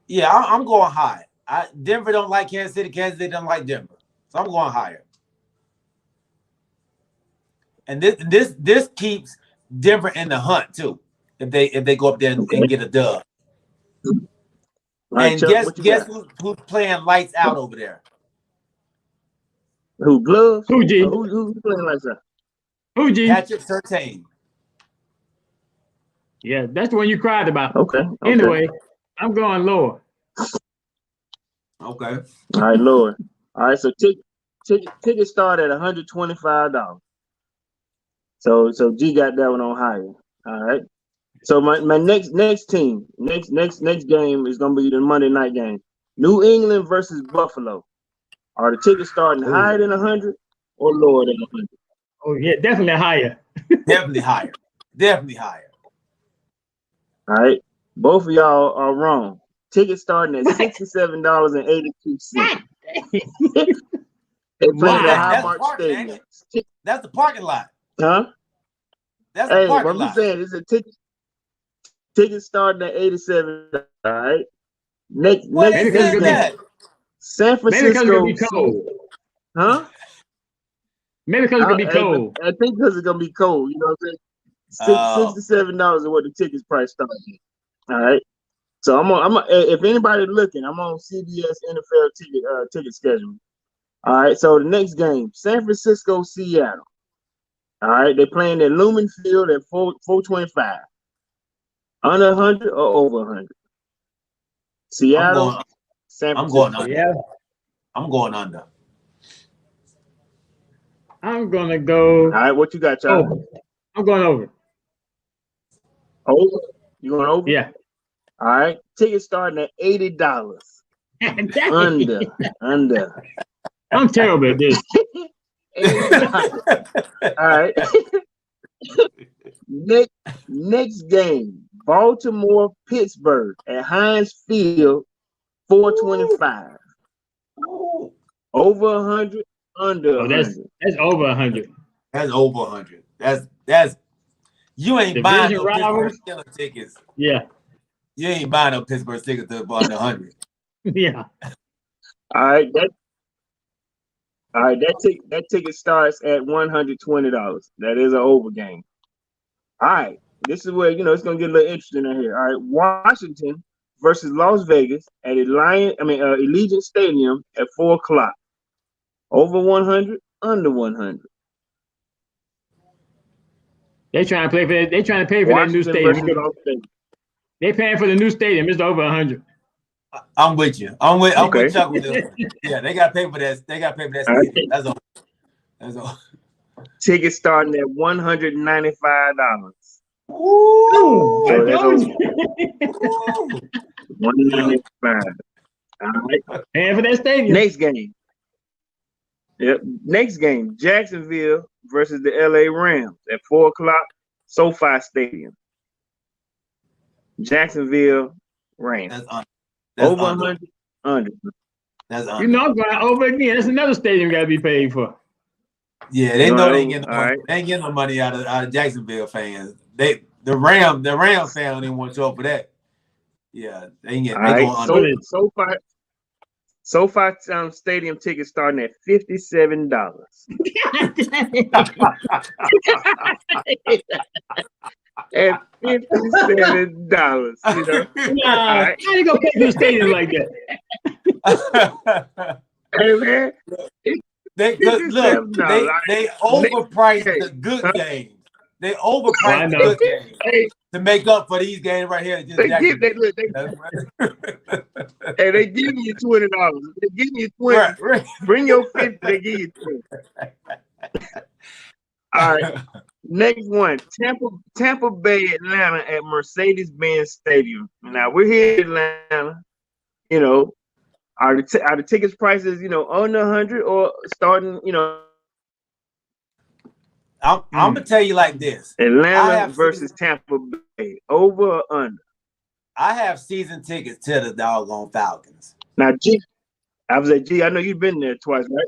[SPEAKER 2] Yeah, I'm going high. Denver don't like Kansas City. Kansas City don't like Denver, so I'm going higher. And this keeps Denver in the hunt too. If they go up there and get a dub.
[SPEAKER 5] Right,
[SPEAKER 2] and
[SPEAKER 5] Chuck,
[SPEAKER 2] guess who's playing lights out over there?
[SPEAKER 5] Who, Gloves?
[SPEAKER 4] Who, G?
[SPEAKER 5] Who's playing like that?
[SPEAKER 4] Who, G?
[SPEAKER 2] Patrick Surtain.
[SPEAKER 4] Yeah, that's the one you cried about.
[SPEAKER 5] Okay.
[SPEAKER 4] Anyway, I'm going lower.
[SPEAKER 2] Okay.
[SPEAKER 5] All right, lower. All right, so tickets start at $125. So G got that one on higher. All right. So my next team, next game is gonna be the Monday night game. New England versus Buffalo. Are the tickets starting higher than 100 or lower than 100?
[SPEAKER 4] Oh yeah, definitely higher.
[SPEAKER 2] Definitely higher. Definitely higher.
[SPEAKER 5] All right. Both of y'all are wrong. Tickets starting at $67.82. They playing at Highmark Stadium.
[SPEAKER 2] That's the parking lot.
[SPEAKER 5] Huh?
[SPEAKER 2] That's the parking lot.
[SPEAKER 5] I'm saying it's a ticket starting at $87. All right. Next game. San Francisco.
[SPEAKER 4] Maybe because it's gonna be cold.
[SPEAKER 5] Huh?
[SPEAKER 4] Maybe because it's gonna be cold.
[SPEAKER 5] I think because it's gonna be cold. You know what I'm saying? $67 is what the tickets price starts at. All right. So I'm if anybody looking, I'm on CBS NFL ticket schedule. All right. So the next game, San Francisco, Seattle. All right. They're playing at Lumen Field at 425. Under 100 or over 100? Seattle, San Francisco.
[SPEAKER 2] I'm going under.
[SPEAKER 4] Yeah.
[SPEAKER 2] I'm going under.
[SPEAKER 4] I'm gonna go.
[SPEAKER 5] All right. What you got, y'all?
[SPEAKER 4] Over. I'm going over.
[SPEAKER 5] Over? You going over?
[SPEAKER 4] Yeah.
[SPEAKER 5] All right. Tickets starting at $80. Under.
[SPEAKER 4] I'm terrible at this.
[SPEAKER 5] All right. Next game, Baltimore, Pittsburgh at Heinz Field, 425. Over 100, under 100.
[SPEAKER 4] That's over 100.
[SPEAKER 2] That's over 100. That's you ain't buying no
[SPEAKER 4] rivals.
[SPEAKER 2] Pittsburgh Steelers tickets.
[SPEAKER 4] Yeah.
[SPEAKER 2] You ain't buying no Pittsburgh tickets to under 100.
[SPEAKER 4] Yeah.
[SPEAKER 5] All right. That ticket starts at $120. That is an over game. All right. This is where it's gonna get a little interesting in here. All right. Washington versus Las Vegas at Allegiant Stadium at 4:00. Over 100, under 100.
[SPEAKER 4] They're trying to pay for that new stadium. They're paying for the new stadium. It's over 100.
[SPEAKER 2] I'm with you. I'm with Chuck with this one. Yeah, they got to pay for that. They got to pay for that stadium. Right. That's all. Tickets
[SPEAKER 5] starting at $195.
[SPEAKER 2] Ooh,
[SPEAKER 5] so that's over. $195. All right.
[SPEAKER 4] Paying for that stadium.
[SPEAKER 5] Next game. Yep. Next game, Jacksonville versus the LA Rams at 4:00, SoFi Stadium. Jacksonville Rams.
[SPEAKER 2] That's
[SPEAKER 5] over 100, under.
[SPEAKER 2] That's under.
[SPEAKER 4] I'm going over again. That's another stadium got to be paid for.
[SPEAKER 2] Yeah, they know they ain't getting no money. They ain't getting no money out of Jacksonville fans. The Rams fans don't even want to show up for that. Yeah, they ain't getting. They going under.
[SPEAKER 5] SoFi Stadium tickets starting at $57. At $57,
[SPEAKER 4] Nah, right. How you gonna pay for the stadium like that?
[SPEAKER 5] Hey man,
[SPEAKER 2] They look.
[SPEAKER 5] $57.
[SPEAKER 2] They overpriced
[SPEAKER 5] Okay.
[SPEAKER 2] the good
[SPEAKER 5] Huh?
[SPEAKER 2] games. They
[SPEAKER 4] Well, I
[SPEAKER 2] overpriced the
[SPEAKER 4] know.
[SPEAKER 2] good games
[SPEAKER 5] Hey,
[SPEAKER 2] to make up for these games right here. Just
[SPEAKER 5] they give they look. Hey, they give you $20. They give you 20.
[SPEAKER 2] right.
[SPEAKER 5] Bring your 50. They give you 20. All right. Next one, Tampa Bay, Atlanta at Mercedes-Benz Stadium. Now we're here in Atlanta. You know, are the tickets prices under 100 or starting?
[SPEAKER 2] I'm gonna tell you like this.
[SPEAKER 5] Atlanta versus Tampa Bay, over or under?
[SPEAKER 2] I have season tickets to the doggone Falcons.
[SPEAKER 5] Now, G, I was like, G, I know you've been there twice, right?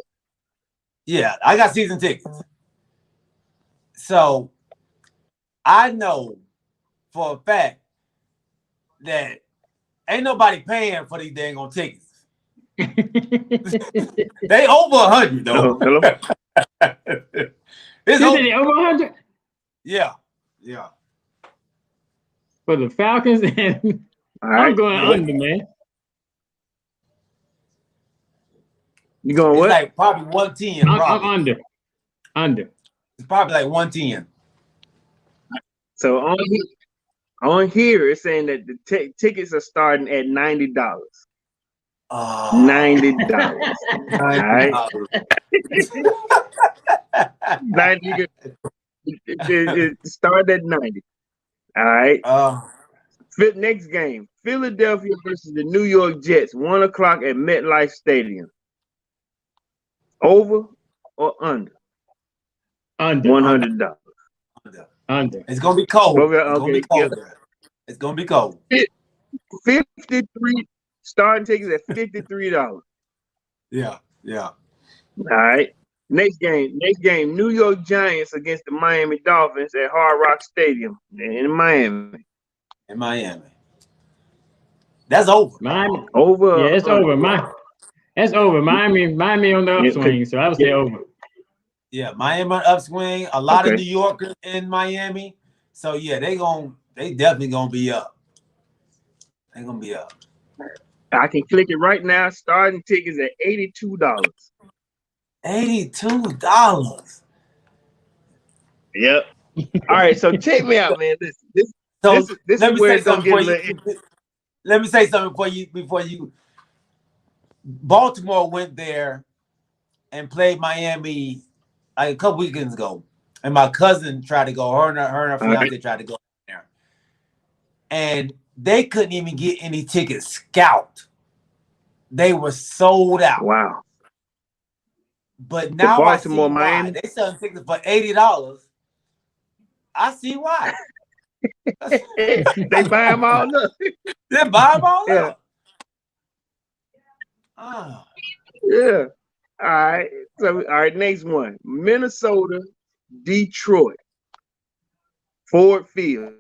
[SPEAKER 2] Yeah, I got season tickets. So I know for a fact that ain't nobody paying for these dang on tickets. They over 100 though.
[SPEAKER 5] Hello.
[SPEAKER 2] It's
[SPEAKER 4] They over 100
[SPEAKER 2] yeah.
[SPEAKER 4] for the Falcons, and
[SPEAKER 5] All right.
[SPEAKER 4] I'm going under, man.
[SPEAKER 5] You going
[SPEAKER 2] It's
[SPEAKER 5] what?
[SPEAKER 2] like probably 110.
[SPEAKER 4] I'm under.
[SPEAKER 2] It's probably like 110.
[SPEAKER 5] So on here, it's saying that the tickets are starting at $90. $90. All right. 90. It started at 90. All right. Next game, Philadelphia versus the New York Jets, 1 o'clock at MetLife Stadium. Over or under?
[SPEAKER 4] Under.
[SPEAKER 5] $100.
[SPEAKER 4] Under.
[SPEAKER 2] It's gonna be cold.
[SPEAKER 5] Okay,
[SPEAKER 2] It's gonna be cold. It's gonna be cold.
[SPEAKER 5] 53 starting tickets at $53.
[SPEAKER 2] Yeah.
[SPEAKER 5] All right. Next game, New York Giants against the Miami Dolphins at Hard Rock Stadium in Miami.
[SPEAKER 2] That's over.
[SPEAKER 4] Miami.
[SPEAKER 5] Over.
[SPEAKER 4] Yeah, it's over. That's over. Miami on the upswing, so I would say over.
[SPEAKER 2] Yeah, Miami on upswing. A lot of
[SPEAKER 5] Okay.
[SPEAKER 2] New Yorkers in Miami. So yeah, they definitely gonna be up. They're gonna be up.
[SPEAKER 5] I can click it right now. Starting tickets at $82.
[SPEAKER 2] $82.
[SPEAKER 5] Yep. All right, so check me out, man. This is where it's gonna get a little.
[SPEAKER 2] Let me say something before you. Baltimore went there and played Miami like a couple weekends ago, and my cousin tried to go. Her and her fiance tried to go there, and they couldn't even get any tickets scalped. They were sold out.
[SPEAKER 5] Wow.
[SPEAKER 2] But now
[SPEAKER 5] Baltimore,
[SPEAKER 2] I see
[SPEAKER 5] Miami.
[SPEAKER 2] why. They selling tickets for $80. I see why.
[SPEAKER 5] They buy them all up.
[SPEAKER 2] They buy them all
[SPEAKER 5] Yeah.
[SPEAKER 2] up. Oh.
[SPEAKER 5] Yeah. All right. So, all right. Next one: Minnesota, Detroit, Ford Field.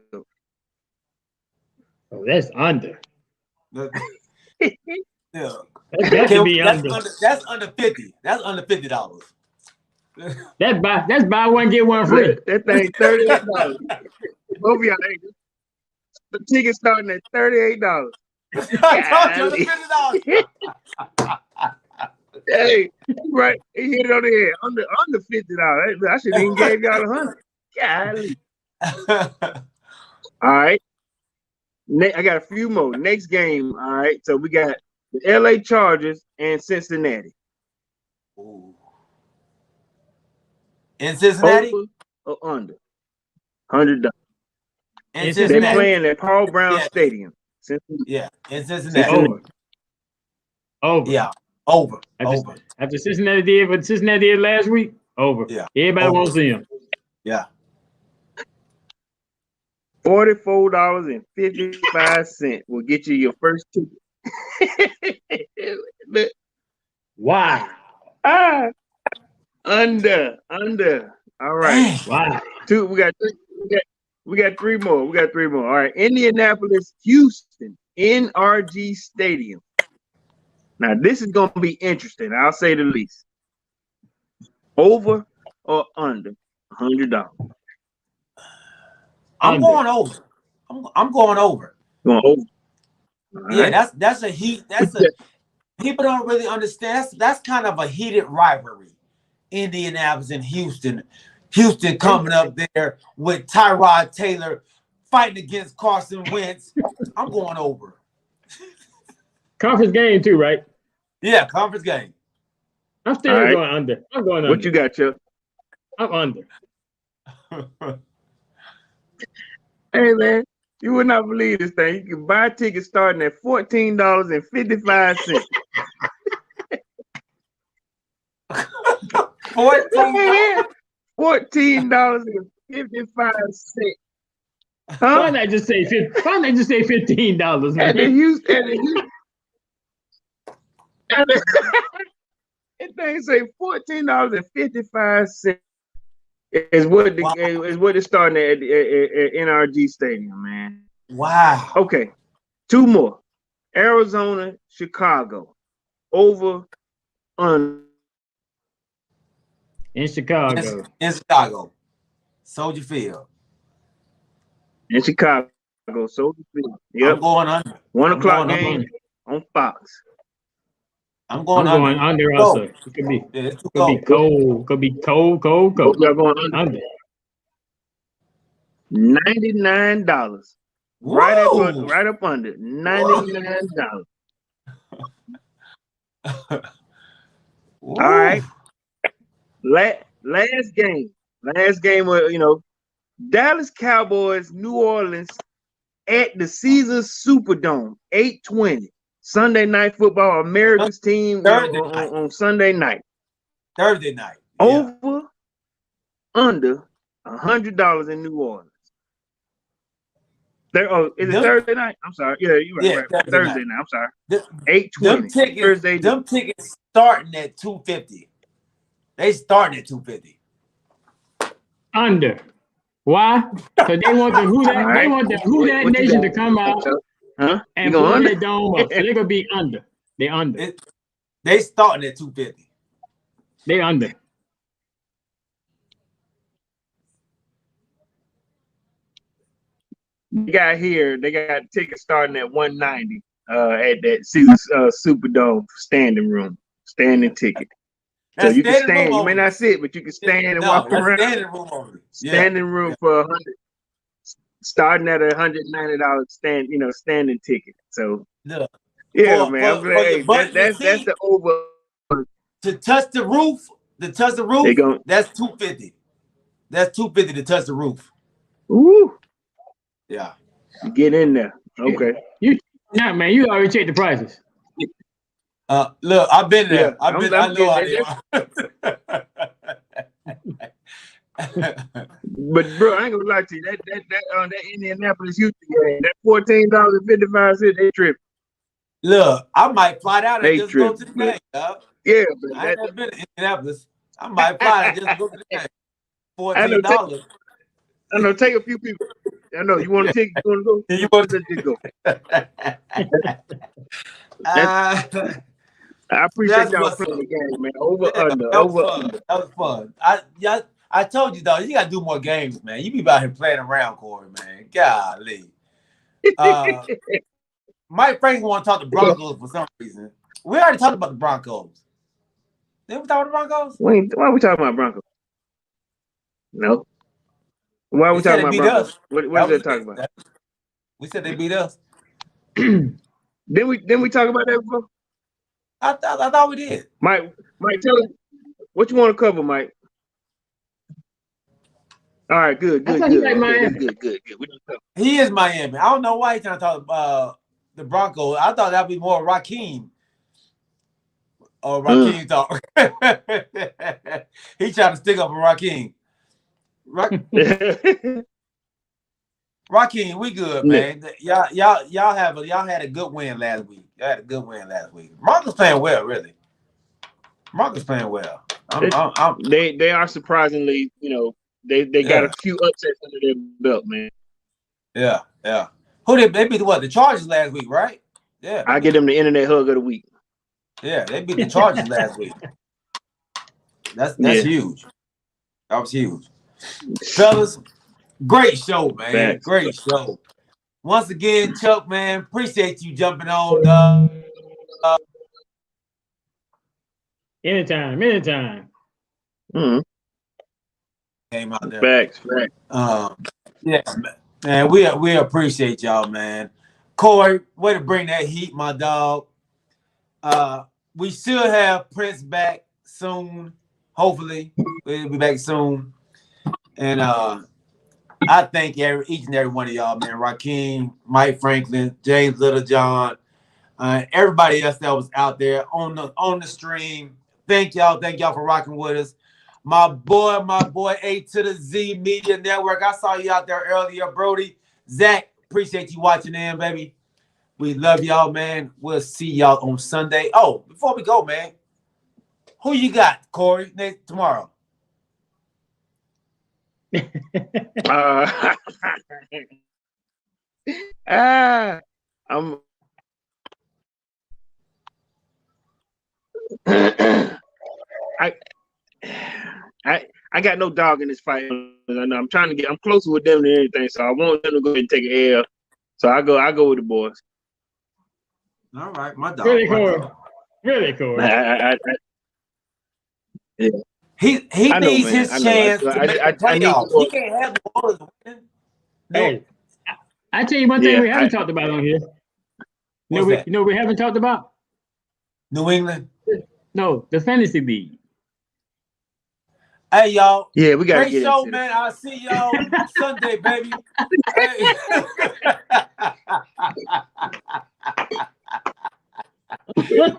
[SPEAKER 4] Oh, that's under.
[SPEAKER 2] Yeah.
[SPEAKER 4] That should be under.
[SPEAKER 2] That's under 50. That's under $50.
[SPEAKER 4] That's buy one get one free.
[SPEAKER 5] That thing $38. Both of y'all, the ticket starting at $38.
[SPEAKER 2] I told you $50.
[SPEAKER 5] Hey, right? He hit it on the head. Under $50. I should even gave y'all 100. Golly. All right. I got a few more. Next game. All right. So we got the LA Chargers and Cincinnati.
[SPEAKER 2] Ooh. In Cincinnati?
[SPEAKER 5] Over or under? $100.
[SPEAKER 2] In
[SPEAKER 5] They're
[SPEAKER 2] Cincinnati.
[SPEAKER 5] playing at Paul Brown Stadium.
[SPEAKER 2] Yeah, in Cincinnati.
[SPEAKER 4] Over.
[SPEAKER 2] Yeah, over. Over.
[SPEAKER 4] After Cincinnati did what Cincinnati did last week, over.
[SPEAKER 2] Yeah.
[SPEAKER 4] Everybody
[SPEAKER 2] Over.
[SPEAKER 4] wants them.
[SPEAKER 2] Yeah.
[SPEAKER 5] $44.55 will get you your first ticket. Look.
[SPEAKER 4] Wow.
[SPEAKER 5] Under. All right.
[SPEAKER 4] Wow.
[SPEAKER 5] We got three more. All right. Indianapolis, Houston, NRG Stadium. Now this is gonna be interesting. I'll say the least. Over or under $100?
[SPEAKER 2] I'm going over. I'm going over.
[SPEAKER 5] Going over. All
[SPEAKER 2] Yeah,
[SPEAKER 5] right.
[SPEAKER 2] that's a heat. People don't really understand. That's kind of a heated rivalry. Indianapolis and Houston. Houston coming up there with Tyrod Taylor fighting against Carson Wentz. I'm going over.
[SPEAKER 4] Conference game too, right?
[SPEAKER 2] Yeah, conference game.
[SPEAKER 4] I'm still
[SPEAKER 5] All right.
[SPEAKER 4] going under. I'm going under.
[SPEAKER 5] What you got, Chuck?
[SPEAKER 4] I'm under.
[SPEAKER 5] Hey man, you would not believe this thing. You can buy tickets starting at $14.55. $14.55.
[SPEAKER 4] Why
[SPEAKER 5] Huh?
[SPEAKER 4] not just say $15,
[SPEAKER 5] At the
[SPEAKER 4] man?
[SPEAKER 5] Houston. That thing say $14.55 is what it's starting at NRG Stadium, man.
[SPEAKER 2] Wow.
[SPEAKER 5] Okay, two more. Arizona, Chicago, over on
[SPEAKER 4] In Chicago.
[SPEAKER 2] In Chicago. Soldier Field.
[SPEAKER 5] in Chicago. Soldier Field. Yep,
[SPEAKER 2] I'm going under.
[SPEAKER 5] 1
[SPEAKER 2] I'm
[SPEAKER 5] o'clock
[SPEAKER 2] going
[SPEAKER 5] game
[SPEAKER 2] under.
[SPEAKER 5] on Fox.
[SPEAKER 2] I'm going
[SPEAKER 4] I'm going
[SPEAKER 2] under.
[SPEAKER 4] under also. It could be,
[SPEAKER 2] Yeah, it's too
[SPEAKER 4] could be
[SPEAKER 2] cold.
[SPEAKER 4] cold. Could be cold.
[SPEAKER 5] Both y'all going under.
[SPEAKER 4] Under.
[SPEAKER 5] $99.
[SPEAKER 2] Woo!
[SPEAKER 5] Right up under $99.
[SPEAKER 2] Woo.
[SPEAKER 5] All right. Last game. Dallas Cowboys, New Orleans at the Caesars Superdome, 8:20. Sunday night football, America's team on Sunday night.
[SPEAKER 2] Thursday night. Yeah.
[SPEAKER 5] Over, under $100 in New Orleans. Is it Thursday night? I'm sorry. Yeah, you're right.
[SPEAKER 2] Yeah,
[SPEAKER 5] right. Thursday night. I'm sorry. 8:20. Thursday.
[SPEAKER 2] Them tickets starting at $250. They starting at $250.
[SPEAKER 4] Under. Why? Because they want the Who That
[SPEAKER 5] All right.
[SPEAKER 4] they want the Who That
[SPEAKER 5] What you
[SPEAKER 4] Nation to
[SPEAKER 5] got?
[SPEAKER 4] come out
[SPEAKER 5] Huh?
[SPEAKER 4] and
[SPEAKER 5] You going
[SPEAKER 4] pull
[SPEAKER 5] under?
[SPEAKER 4] that dome up. So they're gonna be under. They under.
[SPEAKER 2] They starting at $250.
[SPEAKER 4] They under.
[SPEAKER 5] They got tickets starting at $190 at that Caesars Superdome standing ticket. So
[SPEAKER 2] That's
[SPEAKER 5] you can
[SPEAKER 2] standing room
[SPEAKER 5] stand. You may
[SPEAKER 2] only.
[SPEAKER 5] not sit, but you can stand and
[SPEAKER 2] No,
[SPEAKER 5] walk
[SPEAKER 2] that's
[SPEAKER 5] around.
[SPEAKER 2] standing room only. Yeah.
[SPEAKER 5] Standing room for $100, starting at $190 standing ticket. So
[SPEAKER 2] Look,
[SPEAKER 5] yeah,
[SPEAKER 2] for-
[SPEAKER 5] man,
[SPEAKER 2] for-
[SPEAKER 5] I'm
[SPEAKER 2] for
[SPEAKER 5] glad.
[SPEAKER 2] your
[SPEAKER 5] Hey,
[SPEAKER 2] budget
[SPEAKER 5] that's
[SPEAKER 2] seat,
[SPEAKER 5] the over.
[SPEAKER 2] to touch the roof. That's $250. That's $250 to touch the roof.
[SPEAKER 5] Ooh,
[SPEAKER 2] Yeah.
[SPEAKER 5] get in there. Okay.
[SPEAKER 4] Man, you already checked the prices.
[SPEAKER 2] Look, I've been there.
[SPEAKER 5] Yeah,
[SPEAKER 2] I know how they are.
[SPEAKER 5] But bro, I ain't gonna lie to you. That Indianapolis Houston game, that $14.55, they tripping.
[SPEAKER 2] Look, I might fly out and
[SPEAKER 5] They
[SPEAKER 2] just go to the
[SPEAKER 5] tripping,
[SPEAKER 2] game. Dog.
[SPEAKER 5] Yeah, but
[SPEAKER 2] I ain't never been to Indianapolis. I might fly and just go to the game. $14.
[SPEAKER 5] I know. Take a few people. I know you want to take. You want to go?
[SPEAKER 2] You want
[SPEAKER 5] to just go? I
[SPEAKER 2] That's
[SPEAKER 5] appreciate y'all
[SPEAKER 2] what's
[SPEAKER 5] playing
[SPEAKER 2] up.
[SPEAKER 5] the game, man. Over
[SPEAKER 2] Yeah,
[SPEAKER 5] under.
[SPEAKER 2] that was fun. I told you though, you gotta do more games, man. You be out here playing around, Corey, man. Golly. Mike Frank want to talk to Broncos for some reason. We already talked about the Broncos. Didn't we talk about the Broncos?
[SPEAKER 5] Why are we talking about Broncos? No. Why are we
[SPEAKER 2] They said
[SPEAKER 5] talking
[SPEAKER 2] they
[SPEAKER 5] about
[SPEAKER 2] beat
[SPEAKER 5] Broncos?
[SPEAKER 2] us.
[SPEAKER 5] What is
[SPEAKER 2] That
[SPEAKER 5] that
[SPEAKER 2] was
[SPEAKER 5] talking about?
[SPEAKER 2] We said they beat us.
[SPEAKER 5] Didn't we talk about that before?
[SPEAKER 2] I thought we did.
[SPEAKER 5] Mike, tell us what you want to cover, Mike. All right, good.
[SPEAKER 4] I thought he like Miami.
[SPEAKER 5] Good. We don't cover.
[SPEAKER 2] He is Miami. I don't know why he's trying to talk about the Broncos. I thought that'd be more Rakeem. Or Rakeem talk. He trying to stick up for Rakeem. Rakeem, we good, man. Y'all had a good win last week. Y'all had a good win last week. Broncos playing well, really. Broncos playing well.
[SPEAKER 5] They are surprisingly, they got a few upsets under their belt, man.
[SPEAKER 2] Yeah. Who they beat what? The Chargers last week, right? Yeah.
[SPEAKER 5] I get them the internet hug of the week.
[SPEAKER 2] Yeah, they beat the Chargers last week. That's huge. That was huge. Fellas, great show, man.
[SPEAKER 5] Thanks.
[SPEAKER 2] Great show. Once again, Chuck, man, appreciate you jumping on.
[SPEAKER 4] Anytime.
[SPEAKER 2] Came out there.
[SPEAKER 5] Facts.
[SPEAKER 2] Yeah, man. We appreciate y'all, man. Corey, way to bring that heat, my dog. We should have Prince back soon. Hopefully, we'll be back soon. And I thank each and every one of y'all, man. Rakeem, Mike Franklin, James Littlejohn, everybody else that was out there on the stream. Thank y'all for rocking with us. My boy, A to the Z Media Network. I saw you out there earlier, Brody. Zach, appreciate you watching in, baby. We love y'all, man. We'll see y'all on Sunday. Oh, before we go, man, who you got, Corey, tomorrow?
[SPEAKER 5] I got no dog in this fight. I'm closer with them than anything, so I want them to go ahead and take an L. So I go with the boys.
[SPEAKER 2] All right, my dog.
[SPEAKER 4] Really, Corey. Really, Corey.
[SPEAKER 5] Yeah.
[SPEAKER 2] He needs his chance to make the playoffs. He can't have the Orioles win.
[SPEAKER 4] Hey, I tell you one thing we haven't talked about on here. You know we haven't talked about?
[SPEAKER 2] New England?
[SPEAKER 4] No, the fantasy league.
[SPEAKER 2] Hey, y'all.
[SPEAKER 5] Yeah, we got to
[SPEAKER 2] great
[SPEAKER 5] get
[SPEAKER 2] show,
[SPEAKER 5] into
[SPEAKER 2] man. I'll see y'all Sunday, baby. Hey.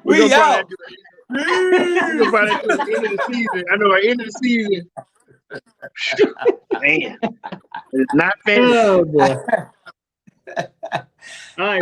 [SPEAKER 2] We out.
[SPEAKER 5] We're about to the end of the season. I know, at the end of the season. Man, it's not fantasy.
[SPEAKER 4] Oh, boy. All right.